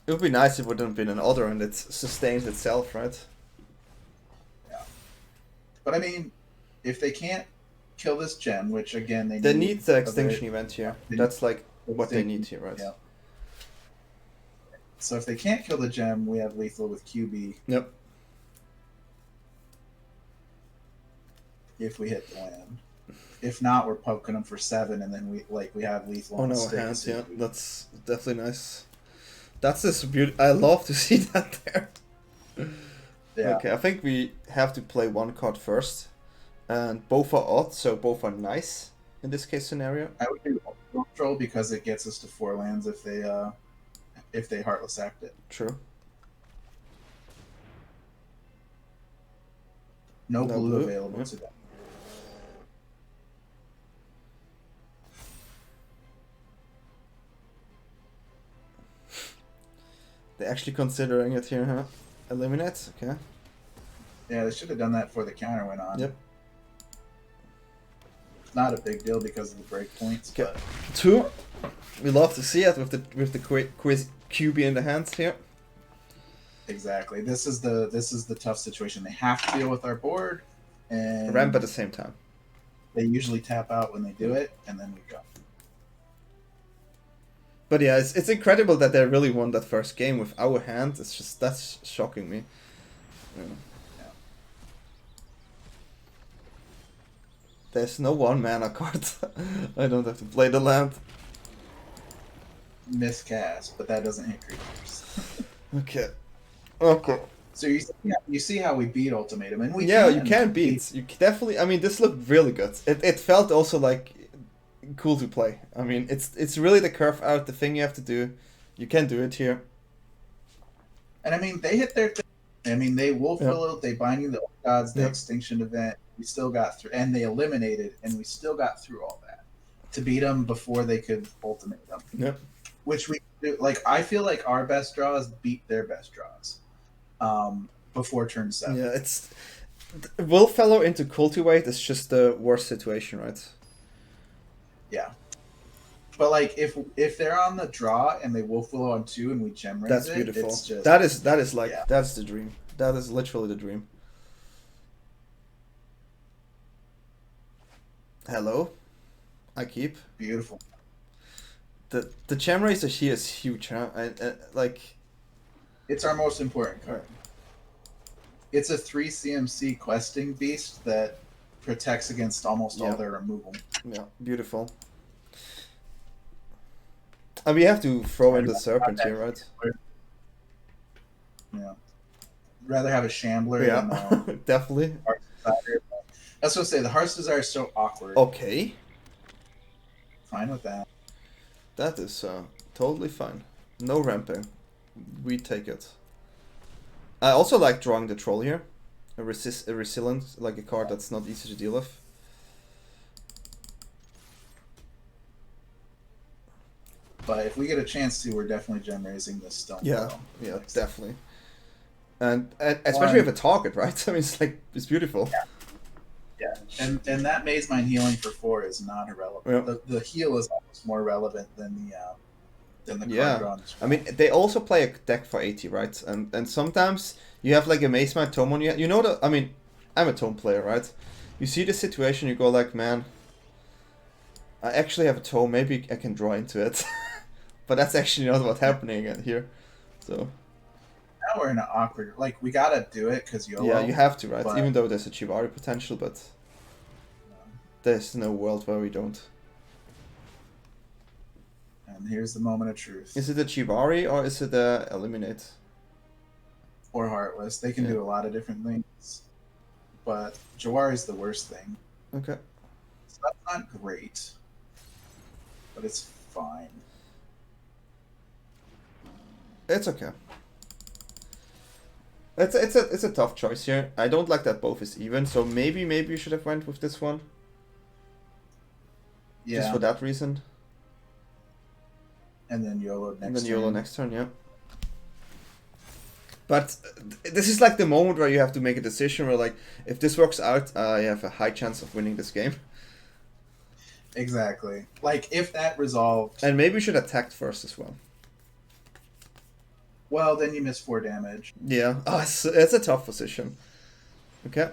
It would be nice if it wouldn't have been an other and it sustains itself, right?
Yeah. But I mean, if they can't kill this gem, which again
they need the extinction event here. That's like what they need here, right?
Yeah. So if they can't kill the gem, we have lethal with QB.
Yep.
If we hit the land. If not, we're poking them for 7, and then we have lethal.
Oh no, hands, yeah. That's definitely nice. That's just beautiful. I love to see that there. Yeah. Okay, I think we have to play one card first. And both are odd, so both are nice in this case scenario.
I would do control because it gets us to 4 lands if they Heartless Act it.
True.
No blue available to them.
They're actually considering it here, huh? Eliminate? Okay.
Yeah, they should have done that before the counter went on.
Yep.
Not a big deal because of the break points.
Okay. 2. We love to see it with the quiz QB in the hands here.
Exactly. This is the tough situation. They have to deal with our board and
ramp at the same time.
They usually tap out when they do it, and then we go.
But yeah, it's incredible that they really won that first game with our hand. It's just that's shocking me. Yeah. There's no 1-mana card. I don't have to play the land.
Miscast, but that doesn't hit creatures.
Okay. Okay.
So you see how we beat Ultimatum, and
you can beat. You definitely. I mean, this looked really good. It felt also like cool to play. I mean, it's really the curve out, the thing you have to do. You can do it here.
And I mean, they hit their thing. I mean, they Wolf Willowed, they Binding the Old Gods, the Extinction Event. We still got through, and they eliminated, and we still got through all that to beat them before they could ultimate them.
Yep.
Which we do. Like, I feel like our best draws beat their best draws before turn 7.
Yeah, Willfellow into Cultivate is just the worst situation, right?
Yeah. But like if they're on the draw and they Wolf Willow on 2 and we gem raise
That's
it,
beautiful.
it's just
That is like
yeah.
that's the dream. That is literally the dream. Hello, I keep
Beautiful.
the gem raiser here is huge, huh? Like
It's our most important card. It's a 3 CMC questing beast that protects against almost all their removal.
Yeah, beautiful. And we have to throw in the serpent here, right?
Yeah. Rather have a Shambler
than definitely.
Heart's Desire. That's what I say. The Heart's Desire is so awkward.
Okay.
Fine with that.
That is totally fine. No ramping. We take it. I also like drawing the troll here. A resilient, like a card that's not easy to deal with.
But if we get a chance to, we're definitely gem raising this stone.
Yeah, definitely. And especially with a target, right? I mean, it's beautiful.
Yeah, and that Maze Mine healing for 4 is not irrelevant.
Yeah.
The heal is almost more relevant than the card draw.
I mean, they also play a deck for 80, right? And sometimes you have like a Maze Mine Tome on you. You know that? I mean, I'm a Tome player, right? You see the situation, you go like, man, I actually have a Tome. Maybe I can draw into it. But that's actually not what's happening here. So
now we're in an awkward. Like we gotta do it because YOLO.
Yeah, you have to, right?
But,
even though there's a Chivari potential, but there's no world where we don't.
And here's the moment of truth.
Is it a Chivari or is it a Eliminate?
Or Heartless. They can do a lot of different things. But Jawari is the worst thing.
Okay.
So that's not great. But it's fine.
It's okay. It's a tough choice here. I don't like that both is even, so maybe you should have went with this one.
Yeah.
Just for that reason.
And then YOLO next turn.
And then YOLO next turn, yeah. But this is like the moment where you have to make a decision where like, if this works out, you have a high chance of winning this game.
Exactly. Like, if that resolved...
And maybe you should attack first as well.
Well, then you miss 4 damage.
Yeah. Oh, it's a tough position. Okay.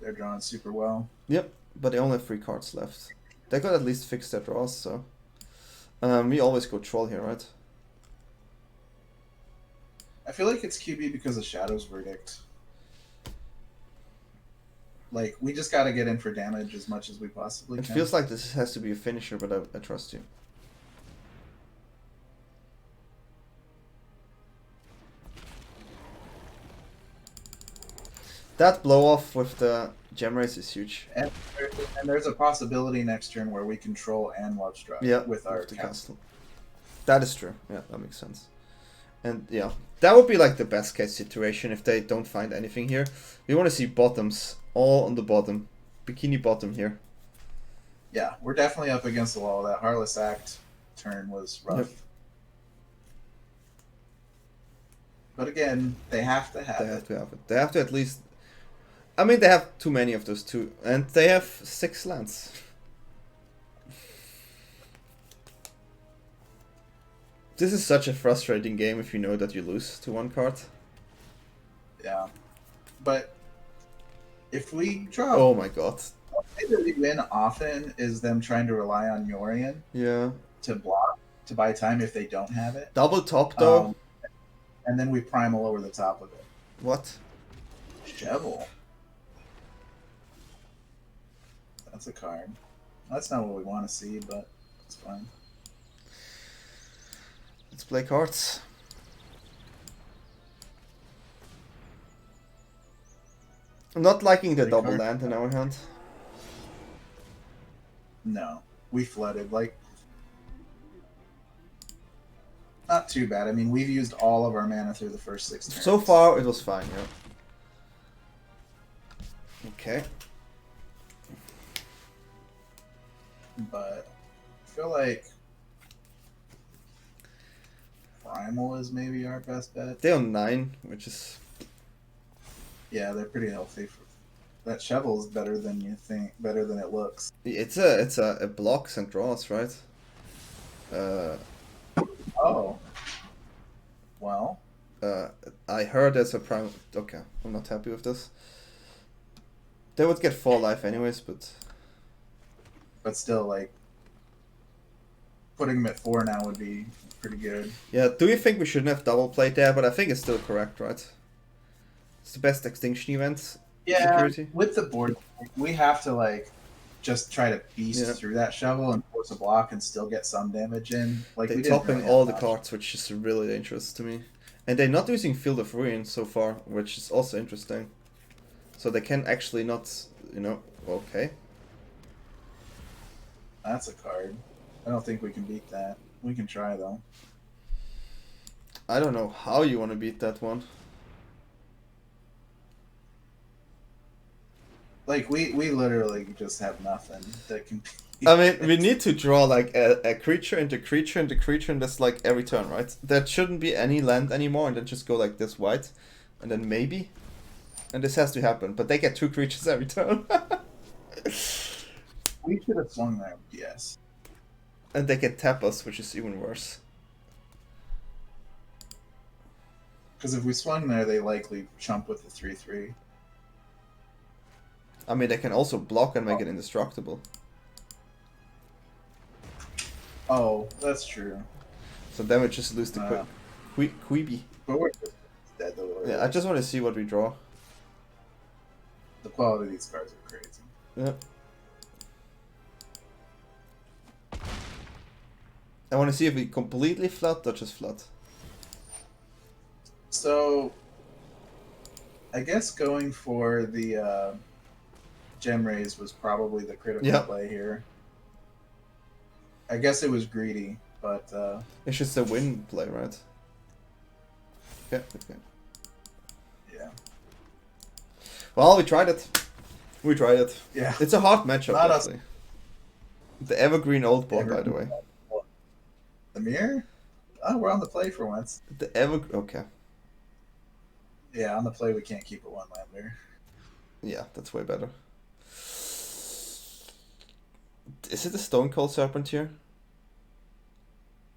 They're drawing super well.
Yep, but they only have 3 cards left. They could at least fix their draws, so... we always go Troll here, right?
I feel like it's QB because of Shadow's Verdict. Like, we just gotta get in for damage as much as we possibly can.
It feels like this has to be a finisher, but I trust you. That blow-off with the gem race is huge.
And there's a possibility next turn where we control and watch drop with our castle.
That is true. Yeah, that makes sense. And yeah, that would be like the best case situation if they don't find anything here. We want to see bottoms, all on the bottom. Bikini bottom here.
Yeah, we're definitely up against the wall. That Heartless Act turn was rough. Yep. But again, they have to have it.
They have to at least... I mean, they have too many of those too. And they have 6 lands. This is such a frustrating game if you know that you lose to 1 card.
Yeah. But if we draw...
Oh my god.
The way that we win often is them trying to rely on Yorion.
Yeah.
To block, to buy time if they don't have it.
Double top though.
And then we primal over the top of it.
What?
Shovel. That's a card. That's not what we want to see, but it's fine.
Let's play cards. I'm not liking the double land in our hand.
No. We flooded. Like, not too bad. I mean, we've used all of our mana through the first 6 turns.
So far, it was fine, yeah. Okay.
But I feel like Primal is maybe our best bet.
They're on 9, which is
Yeah, they're pretty healthy. That shovel is better than you think, better than it looks.
It's a blocks and draws, right?
Oh, well,
I heard there's a prime. Okay, I'm not happy with this. They would get 4 life anyways, but
still, like, putting them at 4 now would be pretty good.
yeah. Do you think we shouldn't have double played there? But I think it's still correct, right? It's the best extinction event security.
With the board, we have to, like, just try to beast
Yeah.
through that shovel and force a block and still get some damage in. Like,
They're
we didn't
topping
really
all
have
the
much.
cards, which is really dangerous to me. And they're not using Field of Ruin so far, which is also interesting. So they can actually not, you know, okay.
That's a card. I don't think we can beat that. We can try, though.
I don't know how you want to beat that one.
Like, we literally just have nothing that can...
I mean, we need to draw like a creature into creature into creature, and that's like every turn, right? There shouldn't be any land anymore, and then just go like this white, and then maybe, and this has to happen. But they get 2 creatures every turn,
We should have swung there, yes.
and they can tap us, which is even worse.
Because if we swung there, they likely chump with the 3/3.
I mean, they can also block and make it indestructible.
Oh, that's true.
So then we just lose the Queeby.
But we're just dead, though.
Yeah, I just want to see what we draw.
The quality of these cards are crazy.
Yeah. I want to see if we completely flood or just flood.
So, I guess going for the gem raise was probably the critical play here. I guess it was greedy, but...
It's just a win play, right? Yeah, okay.
Yeah.
Well, we tried it. We tried it.
Yeah.
It's a hard matchup,
Not
actually. The evergreen old board, by the way.
The mirror? Oh, we're on the play for once.
The okay.
Yeah, on the play we can't keep a 1-lander.
Yeah, that's way better. Is it the Stone Cold Serpent here?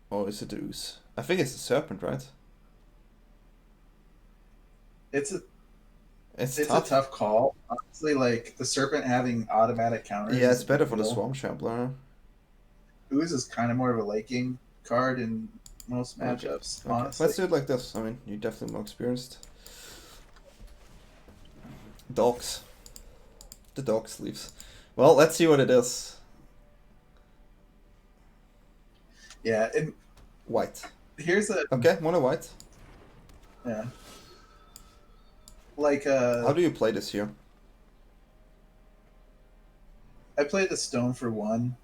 Or is it the Ooze? I think it's the Serpent, right?
It's a
tough.
a tough call. Honestly, like, the Serpent having automatic counters...
Yeah, it's better for the Swamp Shambler.
Ooze is kind of more of a laking card in most matchups,
Okay.
honestly.
Let's do it like this. I mean, you're definitely more experienced. Dogs. The dog sleeps. Well, let's see what it is.
Yeah, and
White.
here's a...
Okay, mono white.
Yeah. Like,
How do you play this here?
I play the stone for 1,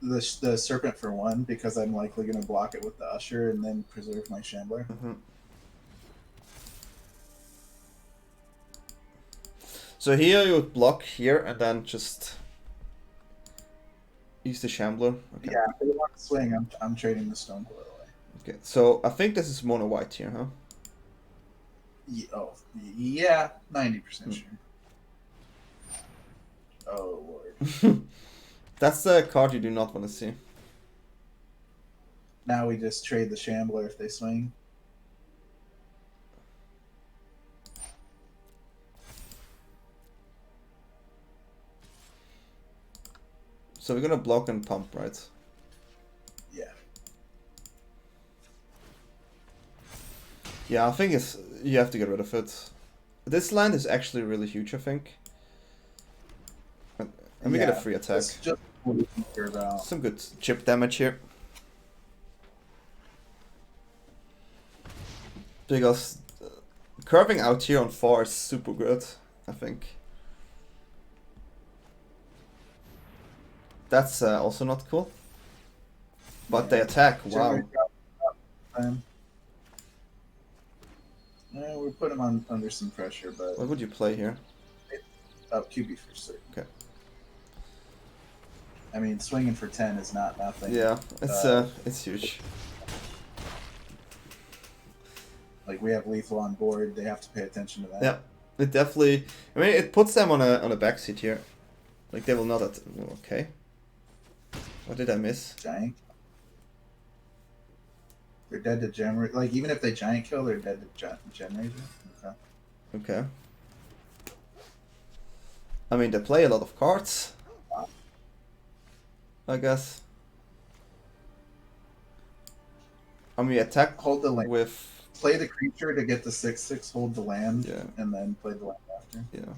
the serpent for 1, because I'm likely going to block it with the usher and then preserve my shambler.
Mm-hmm. So here you would block here and then just use the shambler. Okay.
Yeah, if I want to swing, I'm trading the stone coil away.
Okay, so I think this is mono white here, huh?
Yeah, 90% sure. Oh, Lord.
That's the card you do not want to see.
Now we just trade the shambler if they swing.
So we're gonna block and pump, right?
Yeah.
Yeah, I think you have to get rid of it. This land is actually really huge, I think. And we get a free attack.
It's just what we can care about.
Some good chip damage here. Because curving out here on 4 is super good, I think. That's also not cool. But they attack, wow.
Yeah, we put him under some pressure, but...
What would you play here?
QB for certain.
Okay.
I mean, swinging for 10 is not nothing.
Yeah, it's huge.
Like, we have lethal on board, they have to pay attention to that.
Yeah, It definitely. I mean, it puts them on a backseat here. Like they will not. Okay. What did I miss?
Giant. They're dead to Gem. Like even if they giant kill, they're dead to Gem Ranger. Okay.
Okay. I mean, they play a lot of cards. I guess. I mean, attack
Hold the land.
with.
Play the creature to get the 6/6. Hold the land.
Yeah.
And then play the land after.
Yeah.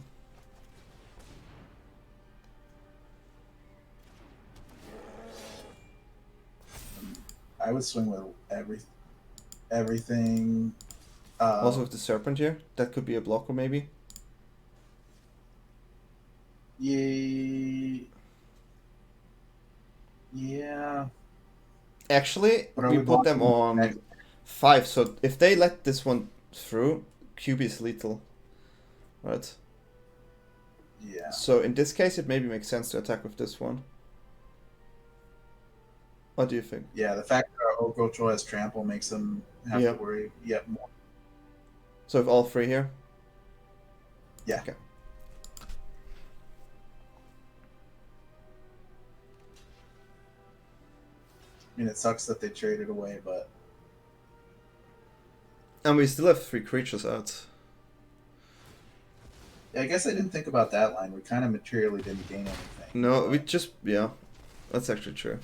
I would swing with everything.
Also with the serpent here, that could be a blocker maybe.
Yeah.
Actually, we put them on 5, so if they let this one through, QB is lethal, right?
Yeah.
So in this case, it maybe makes sense to attack with this one. What do you think?
Yeah, the fact that Ogocho has trample makes them have to worry yet more.
So if all 3 here?
Yeah.
Okay.
I mean, it sucks that they traded away, but...
And we still have 3 creatures out.
Yeah, I guess I didn't think about that line. We kind of materially didn't gain anything.
No, we just... Yeah. That's actually true.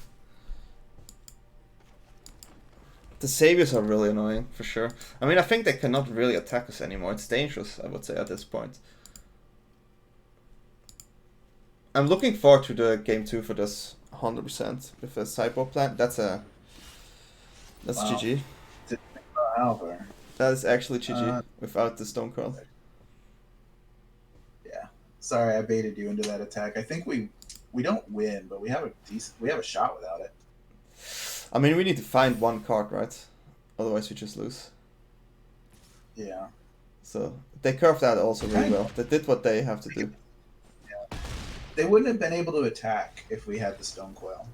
The saviors are really annoying, for sure. I mean, I think they cannot really attack us anymore. It's dangerous, I would say, at this point. I'm looking forward to the game 2 for this 100% with a sideboard plan. That's
wow.
GG.
Didn't think about Albert.
That is actually GG without the Stone Coil.
Yeah. Sorry, I baited you into that attack. I think we don't win, but we have a shot without it.
I mean, we need to find one card, right? Otherwise, we just lose.
Yeah.
So they curved that also really well. They did what they have to do.
Yeah. They wouldn't have been able to attack if we had the Stone Coil.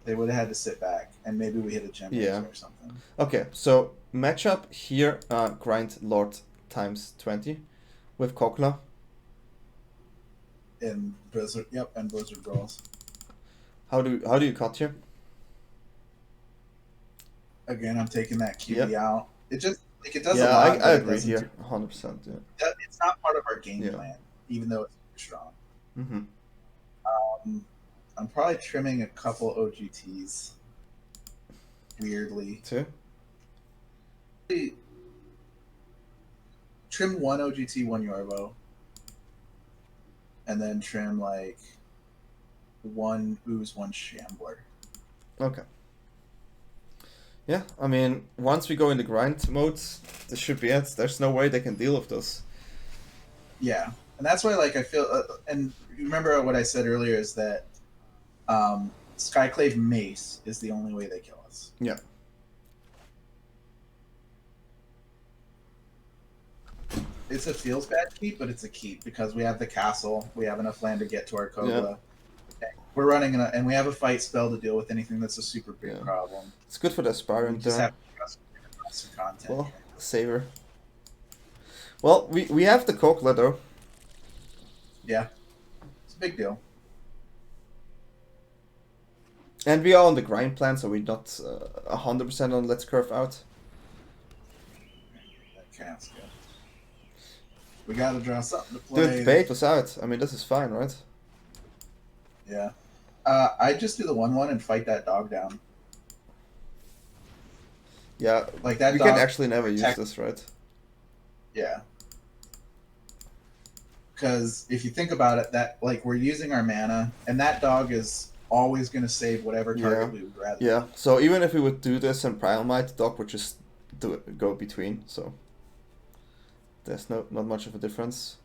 They would have had to sit back, and maybe we hit a gem or something.
Okay, so matchup here: grind Lord times 20 with Kokla.
And Blizzard, and Blizzard Brawls.
How do you cut here?
Again, I'm taking that QB out. It just it does a
lot.
Yeah,
I agree here, 100%. Yeah.
It's not part of our game plan, even though it's super strong.
Mm-hmm.
I'm probably trimming a couple OGTs. Weirdly.
2?
Trim 1 OGT, 1 Yorvo. And then trim like 1 Ooze, 1 Shambler.
Okay. Yeah, I mean, once we go in the grind modes, this should be it. There's no way they can deal with this.
Yeah, and that's why, like, I feel... and remember what I said earlier is that Skyclave Mace is the only way they kill us.
Yeah.
It's a feels bad keep, but it's a keep because we have the castle. We have enough land to get to our Kogla. Yeah. We're running, and we have a fight spell to deal with anything that's a super big problem.
It's good for the Aspirant.
Just have some content.
Well, Saver. Well, we have the Kogla though.
Yeah, it's a big deal.
And we are on the grind plan, so we're not 100% on Let's Curve Out.
That counts, good. We gotta draw something to play.
Dude, the bait was out. I mean, this is fine, right?
Yeah. I just do the 1/1 and fight that dog down.
Yeah,
like that.
We can actually never use this, right?
Yeah. Because if you think about it, that like we're using our mana, and that dog is always going to save whatever target we would rather.
Yeah. So even if we would do this and Primal Might, the dog would just go between. So there's not much of a difference.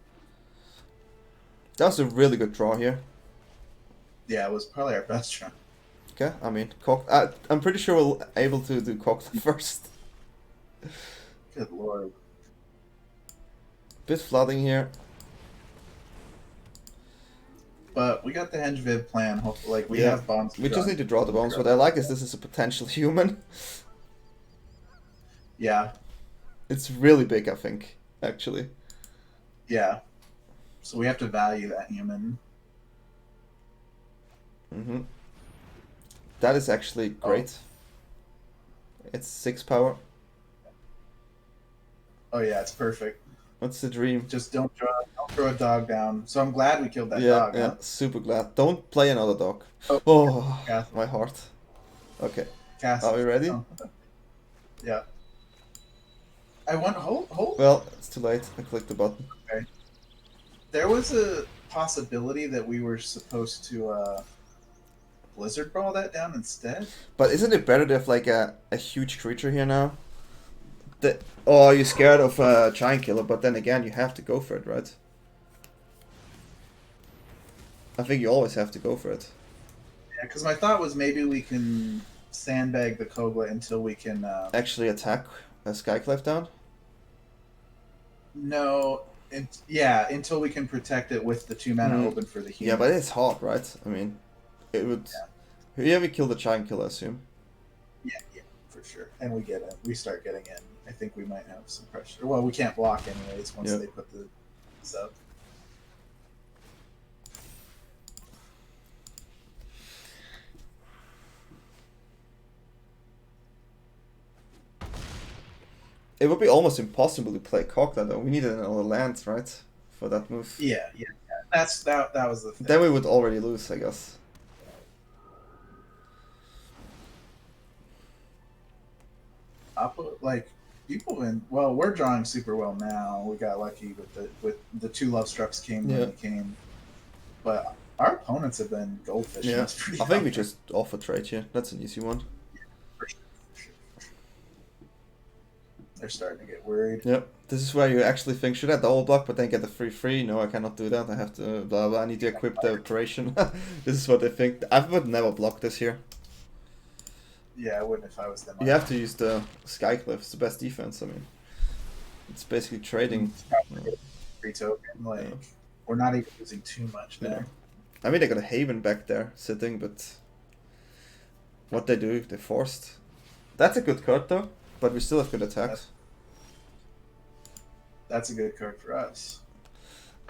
That was a really good draw here.
Yeah, it was probably our best draw.
Okay, I mean, I'm pretty sure we'll able to do Kokla first.
Good lord.
Bit flooding here.
But we got the Henge Viv plan. Like we have bombs.
We just need to draw the bombs. What I like is this is a potential human.
Yeah.
It's really big, I think, actually.
Yeah. So we have to value that human.
Mm-hmm. That is actually great. It's 6 power.
Oh yeah, it's perfect.
What's the dream?
Just don't throw a dog down. So I'm glad we killed that
Yeah,
dog,
yeah,
huh?
super glad. Don't play another dog.
Oh,
Oh,
cast,
my heart. Okay,
cast.
are we ready?
Oh, yeah. I want hold.
Well, it's too late. I clicked the button.
Okay. There was a possibility that we were supposed to blizzard ball that down instead.
But isn't it better to have like a huge creature here now? Oh, you're scared of a giant killer, but then again, you have to go for it, right? I think you always have to go for it.
Yeah, because my thought was maybe we can sandbag the Kogla until we can
Actually attack a Skyclave down?
no, yeah, until we can protect it with the 2 mana open for the human.
Yeah, but it's hard, right? I mean, it would. Yeah, we kill the giant killer, I assume.
Yeah, for sure. And we start getting in. I think we might have some pressure. Well, we can't block anyways once they put the sub.
It would be almost impossible to play Cockler though. We needed another land, right? For that move.
Yeah. That was the thing.
Then we would already lose, I guess.
Like people in we're drawing super well now. We got lucky with the 2 love strucks came when they came. But our opponents have been goldfish.
Yeah. I think we just offer trade here. That's an easy one.
Yeah, for sure. They're starting to get worried.
Yep. This is where you actually think, should I double block but then get the free? No, I cannot do that. I have to blah blah. I need to equip the operation. This is what they think. I would never block this here.
Yeah, I wouldn't if I was them.
You have to use the Skyclave. It's the best defense. I mean, it's basically trading.
Free token. We're not even using too much there.
I mean, they got a Haven back there sitting, but what they do, they forced. That's a good card though, but we still have good attacks.
That's a good card for us.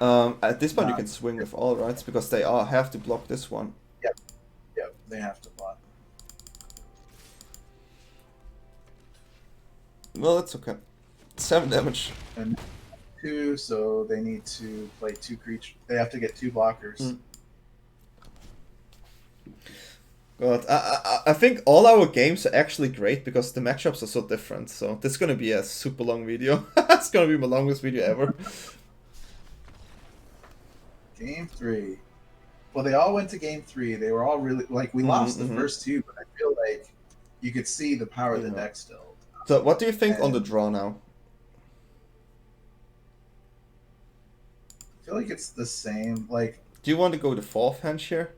At this point, you can swing with all, right? Because they have to block this one.
Yep, they have to block.
Well, it's okay. 7 damage.
And 2, so they need to play 2 creatures. They have to get 2 blockers.
God, I think all our games are actually great because the matchups are so different. So this is gonna be a super long video. It's gonna be my longest video ever.
Game 3. Well, they all went to game 3. They were all really we lost the first 2, but I feel like you could see the power of the deck still.
So what do you think on the draw now?
I feel like it's the same.
Do you want to go the 4th hand here?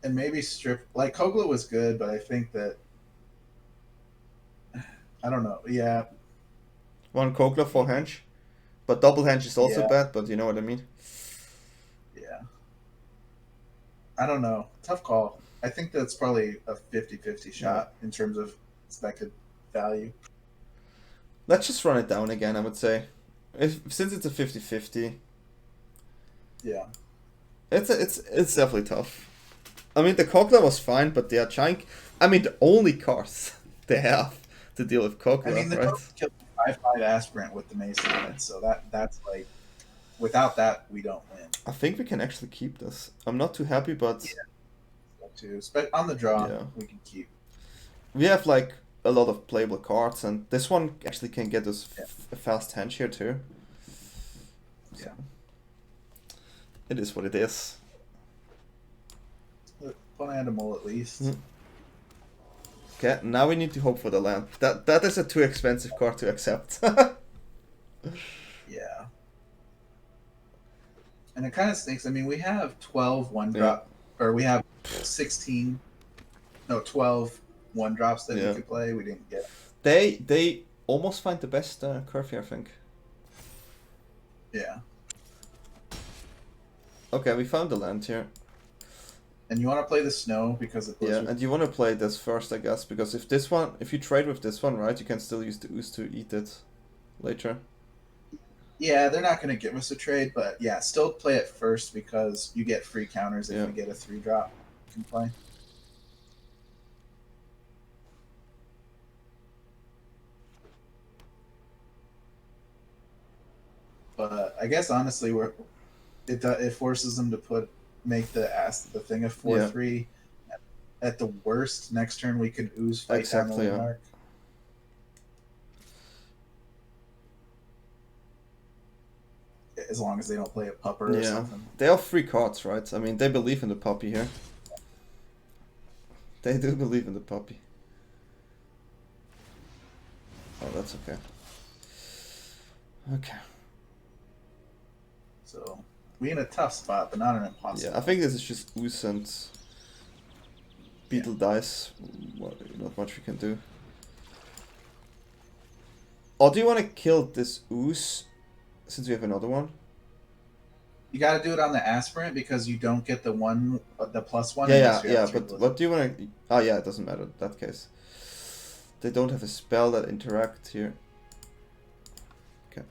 And maybe strip. Kogla was good, but I think that I don't know. Yeah.
1 Kogla, 4 Henge. But double Henge is also bad, but you know what I mean?
Yeah. I don't know. Tough call. I think that's probably a 50-50 shot in terms of expected value.
Let's just run it down again, I would say. Since it's a 50-50.
Yeah.
It's definitely tough. I mean, the Kogla was fine, but they are giant. I mean, the only cards they have to deal with Kogla,
I mean, the
right?
killed 5/5 Aspirant with the Mace on it, so that's without that we don't win.
I think we can actually keep this. I'm not too happy, but
but on the draw, we can keep.
We have a lot of playable cards, and this one actually can get us a fast Henge here too. So.
Yeah.
It is what it is.
One animal at least.
Okay, now we need to hope for the land. That is a too expensive card to accept.
Yeah. And it kind of stinks. I mean, we have 12 1-drop, or we have 12 1-drops that we could play. We didn't get.
They almost find the best curve here, I think.
Yeah.
Okay, we found the land here.
And you want to play the snow because of blizzard.
Yeah, and you want to play this first, I guess, because if you trade with this one, right, you can still use the ooze to eat it later.
Yeah, they're not going to give us a trade, but yeah, still play it first because you get free counters if we get a 3-drop. You can play. But I guess honestly, it forces them to make the thing a 4/3. At the worst, next turn we could ooze fight down the Monarch. As long as they don't play a pupper or something.
They have 3 cards, right? I mean, they believe in the puppy here. They do believe in the puppy. Oh, that's okay. Okay.
So, we're in a tough spot, but not an impossible.
Yeah, I think this is just ooze and beetle dice. Well, not much we can do. Or do you want to kill this ooze since we have another one?
You got to do it on the aspirant because you don't get the +1.
Yeah. But what do you want to? Oh yeah, it doesn't matter in that case. They don't have a spell that interact here. Okay.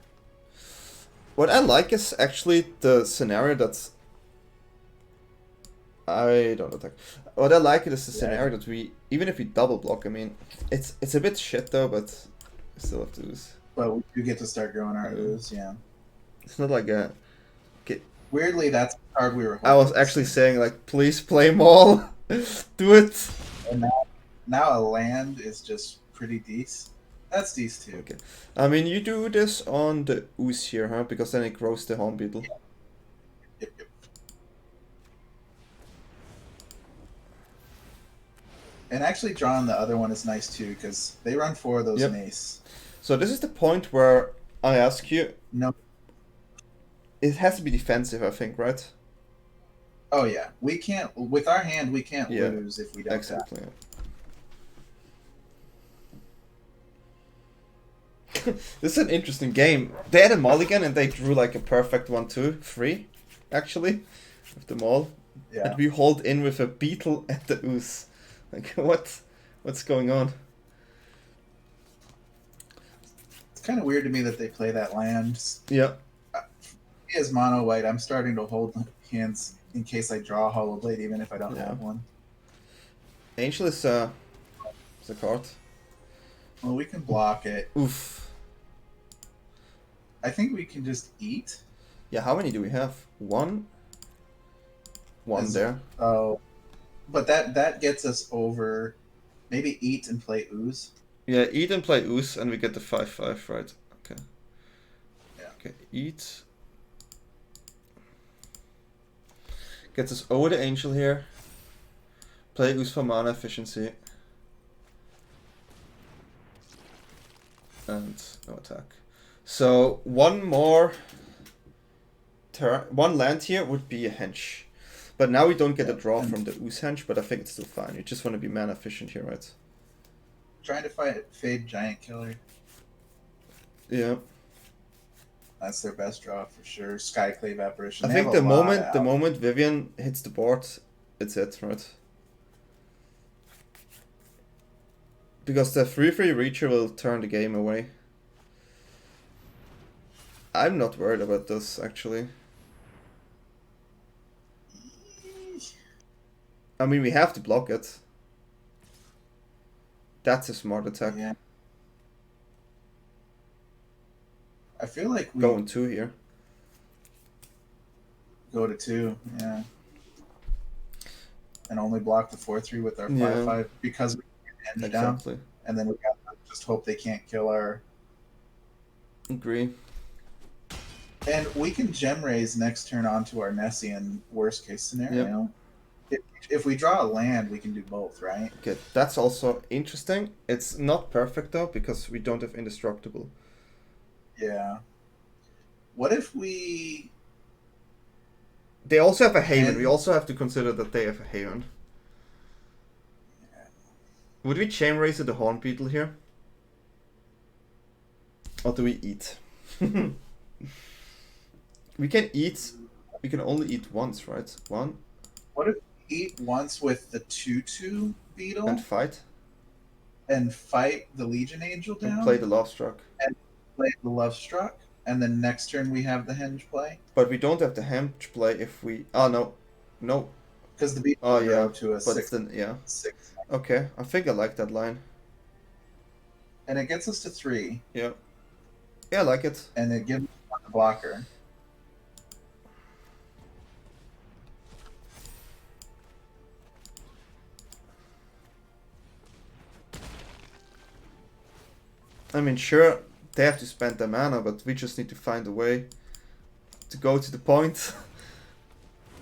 What I like is actually the scenario that's. I don't attack. What I like is the scenario that we, even if we double block, I mean, it's a bit shit though, but we still have to ooze.
But we do get to start growing our ooze, yeah.
It's not like a.
Weirdly, that's the card we were hoping.
I was actually saying, like, please play Maul. Do it.
And now a land is just pretty decent. That's decent too.
Okay. I mean, you do this on the ooze here, huh? Because then it grows the horn beetle.
Yep. And actually drawing the other one is nice too, because they run 4 of those mace.
So this is the point where I ask you...
No.
It has to be defensive, I think, right?
Oh yeah, we can't with our hand. We can't lose if we don't.
Exactly. This is an interesting game. They had a mulligan and they drew like a perfect 1-2-3, actually, with the maul.
Yeah.
And we hold in with a beetle at the ooze. Like what's going on?
It's kind of weird to me that they play that land.
Yeah.
As mono white, I'm starting to hold hands in case I draw a Hollow Blade, even if I don't have one.
Angel is a card.
Well, we can block it.
Oof.
I think we can just eat.
Yeah, how many do we have? One there.
Oh, but that gets us over. Maybe eat and play ooze.
Yeah, eat and play ooze, and we get the 5/5, right? Okay.
Yeah.
Okay, eat. Gets us over the angel here. Play ooze for mana efficiency. And no attack. So one more turn, one land here would be a hench. But now we don't get a draw from the ooze hench, but I think it's still fine. You just want to be mana efficient here, right?
Trying to fight Fade Giant Killer.
Yeah.
That's their best draw for sure. Skyclave Apparition.
I think the moment Vivian hits the board, it's it, right? Because the 3/3 Reacher will turn the game away. I'm not worried about this, actually. I mean, we have to block it. That's a smart attack.
Yeah. I feel like we
going 2 here.
Go to 2, yeah. And only block the 4/3 with our 5/5 because we can end down. And then we got to just hope they can't kill our.
Agree.
And we can gem raise next turn onto our Nessian worst case scenario. If we draw a land, we can do both, right?
Okay, that's also interesting. It's not perfect though because we don't have indestructible.
Yeah. What if we...
They also have a Haven. We also have to consider that they have a Haven.
Yeah.
Would we chain raise the Horn Beetle here? Or do we eat? We can eat. We can only eat once, right? One.
What if we eat once with the 2/2 Beetle?
And fight?
And fight the Legion Angel down?
And play the Love Struck.
And play the Love Struck? And then next turn we have the henge play.
But we don't have the henge play if we... Oh, no. No.
Because the beat
Oh,
will grow
yeah.
to a
But
6.
it's the... Yeah.
6.
Okay. I think I like that line.
And it gets us to 3.
Yeah. Yeah, I like it.
And it gives us the blocker.
I mean, sure, they have to spend their mana, but we just need to find a way to go to the point.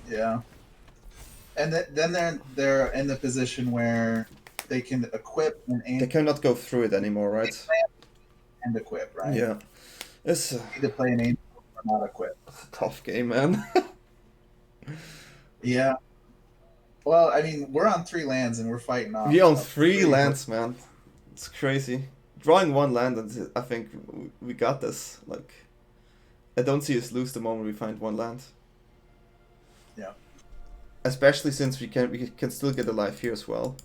Yeah. And then they're in the position where they can equip and aim.
They cannot go through it anymore, right?
And equip, right?
Yeah. It's
either play an aim or not equip.
It's a tough game, man.
Yeah. Well, I mean, we're on 3 lands and we're fighting off.
We own 3 lands, man. It's crazy. Drawing 1 land, and I think we got this. Like, I don't see us lose the moment we find 1 land.
Yeah.
Especially since we can still get a life here as well.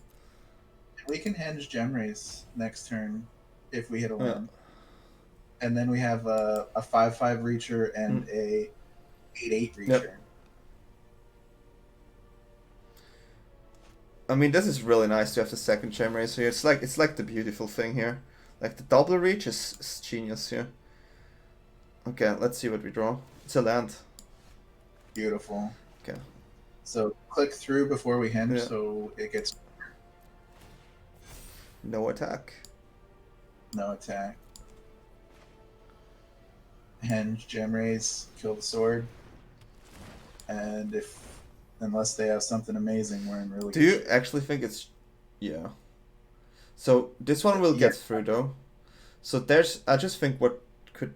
We can henge Gem Race next turn if we hit a land. Yeah. And then we have a 5/5 reacher and a 8/8 reacher. Yep.
I mean, this is really nice to have the second Gem Race here. It's like the beautiful thing here. Like, the double reach is genius here. Okay, let's see what we draw. It's a land.
Beautiful.
Okay.
So click through before we henge, so it gets...
No attack.
No attack. Henge, Gem Race, kill the sword. And unless they have something amazing, we're in really
Do you actually think it's... Yeah. So this one will get through though. So I just think what could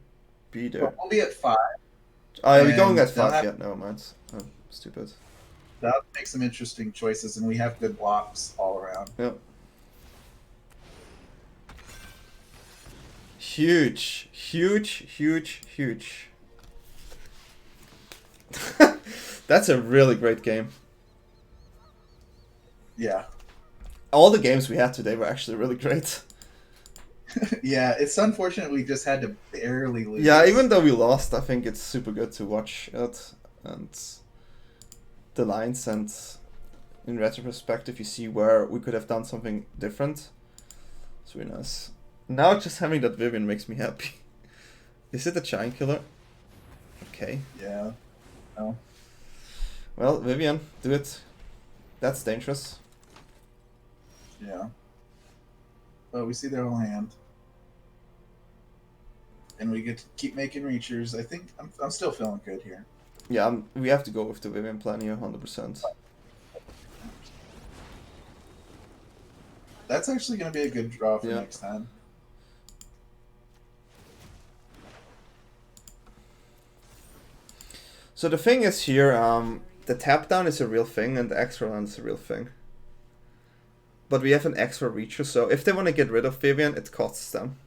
be there.
Well, we'll be at 5.
Oh, are we going at 5 yet? Never mind. Oh, stupid.
That'll make some interesting choices, and we have good blocks all around.
Yeah. Huge. That's a really great game.
Yeah.
All the games we had today were actually really great.
Yeah, it's unfortunate we just had to barely lose.
Yeah, even though we lost, I think it's super good to watch it and the lines, and in retrospective you see where we could have done something different. It's really nice. Now just having that Vivian makes me happy. Is it a Giant Killer? Okay.
Yeah. No.
Well, Vivian, do it. That's dangerous.
Yeah. But we see their whole hand. And we get to keep making reachers. I think I'm still feeling good here.
Yeah, we have to go with the Vivian plan here, 100%.
That's actually going to be a good draw for next time.
So the thing is here, the tap down is a real thing and the extra land is a real thing. But we have an extra reacher, so if they want to get rid of Vivian, it costs them.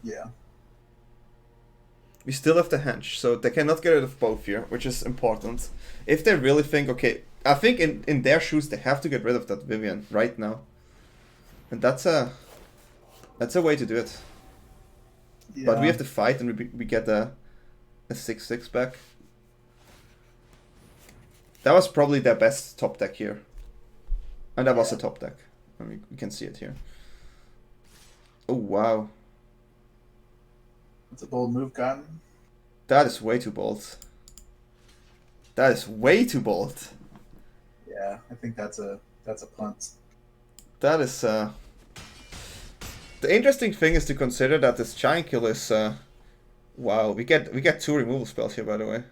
Yeah.
We still have the henge, so they cannot get rid of both here, which is important. If they really think, okay, I think in their shoes they have to get rid of that Vivian right now. And that's a way to do it. Yeah. But we have to fight and we get a 6/6 back. That was probably their best top deck here. And that was a top deck. I mean, we can see it here. Oh, wow.
That's a bold move, Cotton.
That is way too bold. That is way too bold.
Yeah, I think that's a punt.
That is... The interesting thing is to consider that this Giant Kill is... wow, we get 2 removal spells here, by the way.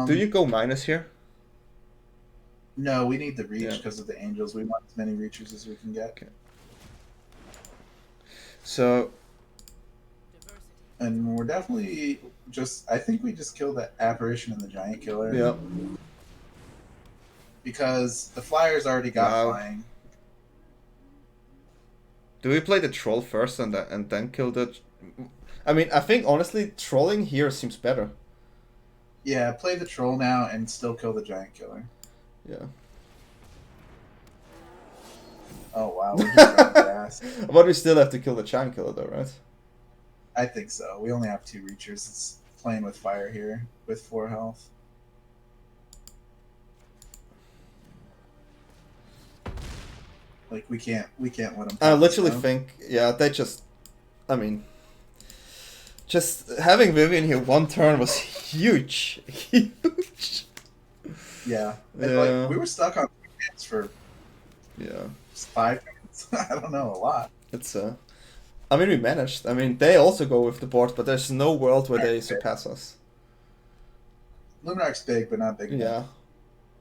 Do you go minus here?
No, we need the reach because of the angels. We want as many reachers as we can get.
Okay. So...
And we're definitely I think we just killed that apparition in the Giant Killer.
Yeah.
Because the Flyers already got flying.
Do we play the troll first and then kill the... I mean, I think honestly trolling here seems better.
Yeah, play the troll now and still kill the Giant Killer.
Yeah.
Oh wow, we're just running fast.
But we still have to kill the giant killer though, right?
I think so. We only have 2 reachers. It's playing with fire here with 4 health. Like we can't let them.
I literally think, yeah, they just, I mean, just having Vivian here one turn was huge, huge.
Yeah,
Yeah.
like we were stuck on hands for 5 minutes. I don't know, a lot.
It's I mean, we managed. I mean, they also go with the board, but there's no world where they surpass us.
Luminarch's big, but not big enough.
Yeah.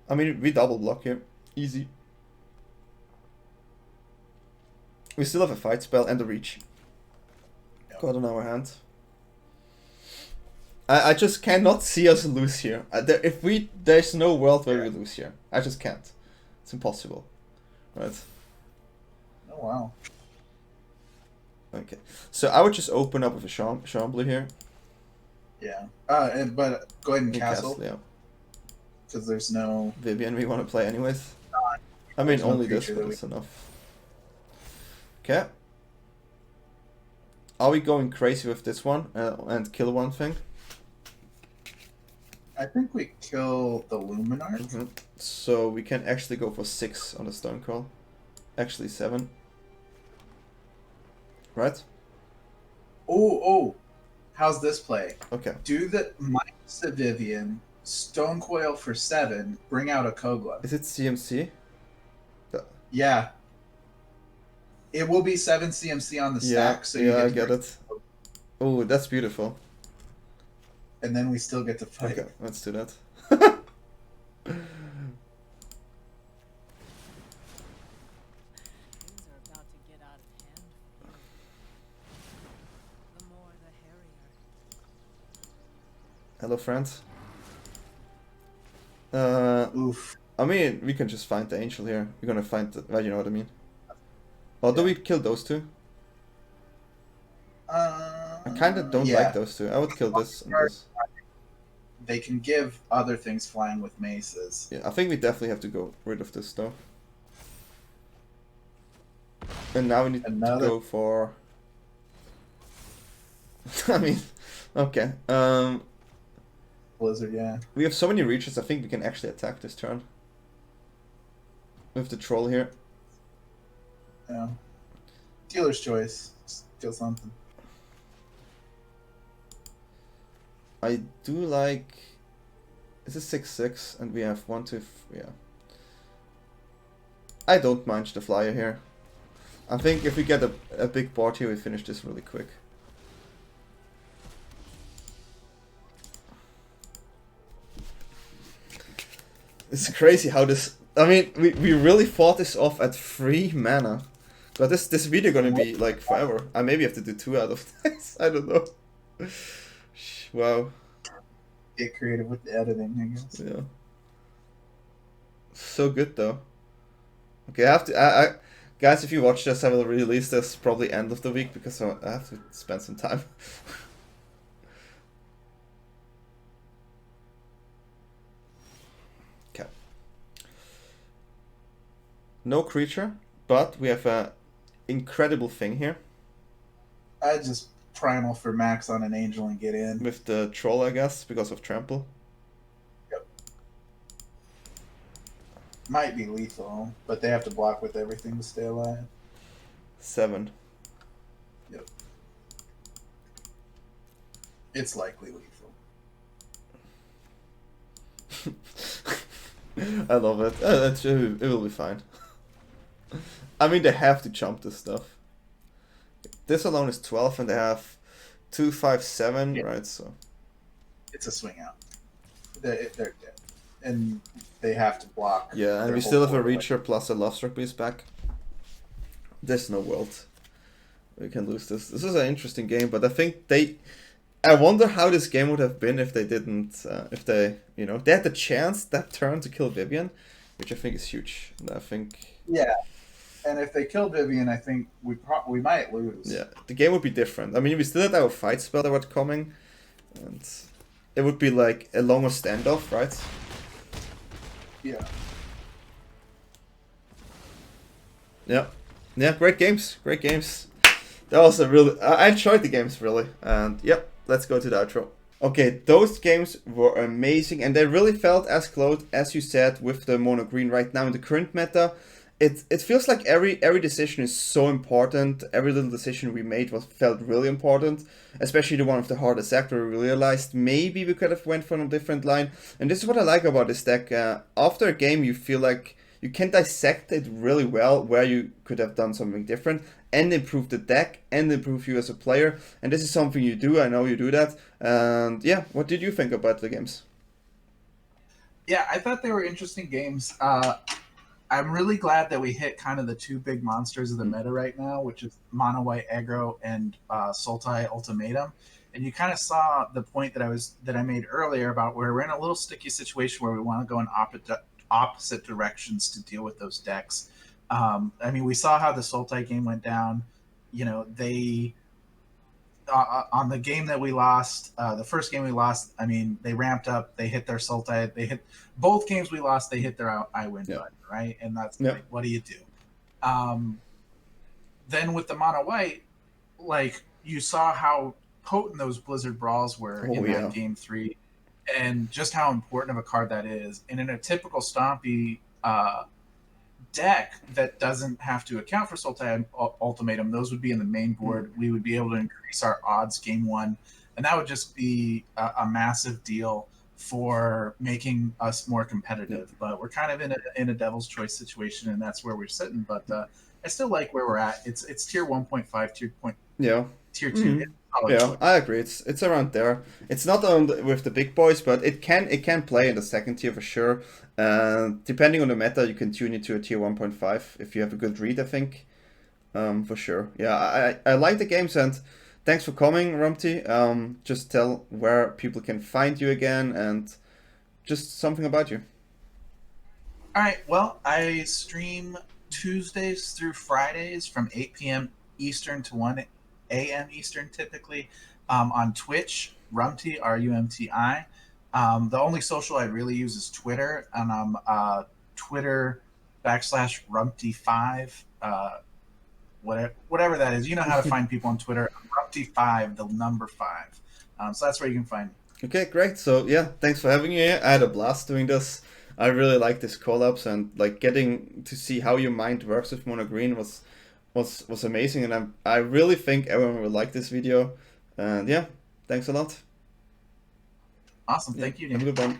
I mean, we double block here. Easy. We still have a fight spell and a reach.
Yep.
Got on our hand. I just cannot see us lose here. There's no world where we lose here. I just can't. It's impossible. Right.
Oh wow.
Okay. So I would just open up with a Chambly here.
Yeah. But go ahead and castle.
Yeah.
Because there's no
Vivian we want to play anyways. I mean, only this, but it's enough. Okay. Are we going crazy with this one and kill one thing?
I think we kill the Luminarch.
Mm-hmm. So we can actually go for 6 on the Stone Crawl. Actually 7. Right?
Oh. How's this play?
Okay.
Do the minus the Vivian, Stone Coil for 7, bring out a Kogla.
Is it CMC?
Yeah. It will be 7 CMC on the stack, so
I get it. Oh, that's beautiful.
And then we still get to fight.
Okay, let's do that. Hello, friends.
Oof.
I mean, we can just find the angel here. We're gonna find the... Well, you know what I mean. Or do we kill those two? I kind of don't like those two. I would kill this and this.
They can give other things flying with maces.
Yeah, I think we definitely have to go rid of this though. And now we need to go for... I mean, okay.
Blizzard, yeah.
We have so many reaches, I think we can actually attack this turn. With the troll here.
Yeah. Dealer's choice. Just kill something.
I do like... This is 6/6 and we have 1, 2, yeah. I don't mind the flyer here. I think if we get a big board here, we finish this really quick. It's crazy how this... I mean, we really fought this off at 3 mana. But this video gonna be like forever. I maybe have to do 2 out of this. I don't know. Wow.
Get creative with the editing, I guess.
Yeah. So good though. Okay, I have to... guys, if you watch this, I will release this probably end of the week because I have to spend some time. Okay. No creature, but we have a incredible thing here.
I just primal for max on an angel and get in.
With the troll, I guess, because of trample.
Yep. Might be lethal, but they have to block with everything to stay alive.
7.
Yep. It's likely lethal.
I love it. It will be fine. I mean, they have to jump this stuff. This alone is 12 and they have 2, 5, 7, right? So
it's a swing out. They're dead. And they have to block.
Yeah, and we still have a Reacher plus a Lovestruck Beast back. There's no world we can lose this. This is an interesting game, but I think I wonder how this game would have been if they didn't, if they, you know, they had the chance that turn to kill Vivian, which I think is huge. And I think...
Yeah. And if they kill Vivian, I think we might lose.
Yeah, the game would be different. I mean, we still had our fight spell that was coming, and it would be like a longer standoff, right?
Yeah.
Yeah, Yeah, great games, great games. That was a really, I enjoyed the games really, and yep, let's go to the outro. Okay, those games were amazing, and they really felt as close as you said with the mono green right now in the current meta. It feels like every decision is so important. Every little decision we made was felt really important, especially the one of the hardest act where we realized maybe we could have went for a different line. And this is what I like about this deck. After a game, you feel like you can dissect it really well where you could have done something different and improve the deck and improve you as a player. And this is something you do. I know you do that. And yeah, what did you think about the games?
Yeah, I thought they were interesting games. I'm really glad that we hit kind of the two big monsters of the meta right now, which is Mono White Aggro and Sultai Ultimatum. And you kind of saw the point that I made earlier about where we're in a little sticky situation where we want to go in opposite directions to deal with those decks. I mean, we saw how the Sultai game went down. You know, they on the game that we lost, the first game we lost, I mean, they ramped up, they hit their Sultai, they hit both games we lost, they hit their I win button, right? And that's like, what do you do? Then with the mono white, like you saw how potent those Blizzard Brawls were in that game 3, and just how important of a card that is. And in a typical Stompy deck that doesn't have to account for Sultai Ultimatum, those would be in the main board. We would be able to increase our odds game 1, and that would just be a massive deal for making us more competitive. But we're kind of in a devil's choice situation, and that's where we're sitting. But I still like where we're at. It's tier 1.5, tier 2.
Yeah, I agree. It's around there. It's not on with the big boys, but it can play in the second tier for sure. Depending on the meta, you can tune it to a tier 1.5 if you have a good read, I think. For sure. Yeah, I like the games, and thanks for coming, Rumti. Just tell where people can find you again and just something about you.
All right. Well, I stream Tuesdays through Fridays from 8 p.m. Eastern to 1 a.m. Eastern, typically, on Twitch, Rumti, Rumti. The only social I really use is Twitter, and I'm Twitter /Rumti5, whatever that is. You know how to find people on Twitter. Rumti5, the number 5. So that's where you can find me.
Okay, great. So yeah, thanks for having me here. I had a blast doing this. I really like these collabs, and like getting to see how your mind works with mono green was amazing, and I really think everyone will like this video. And yeah, thanks a lot.
Awesome. Thank you, Dan.
Have a good one.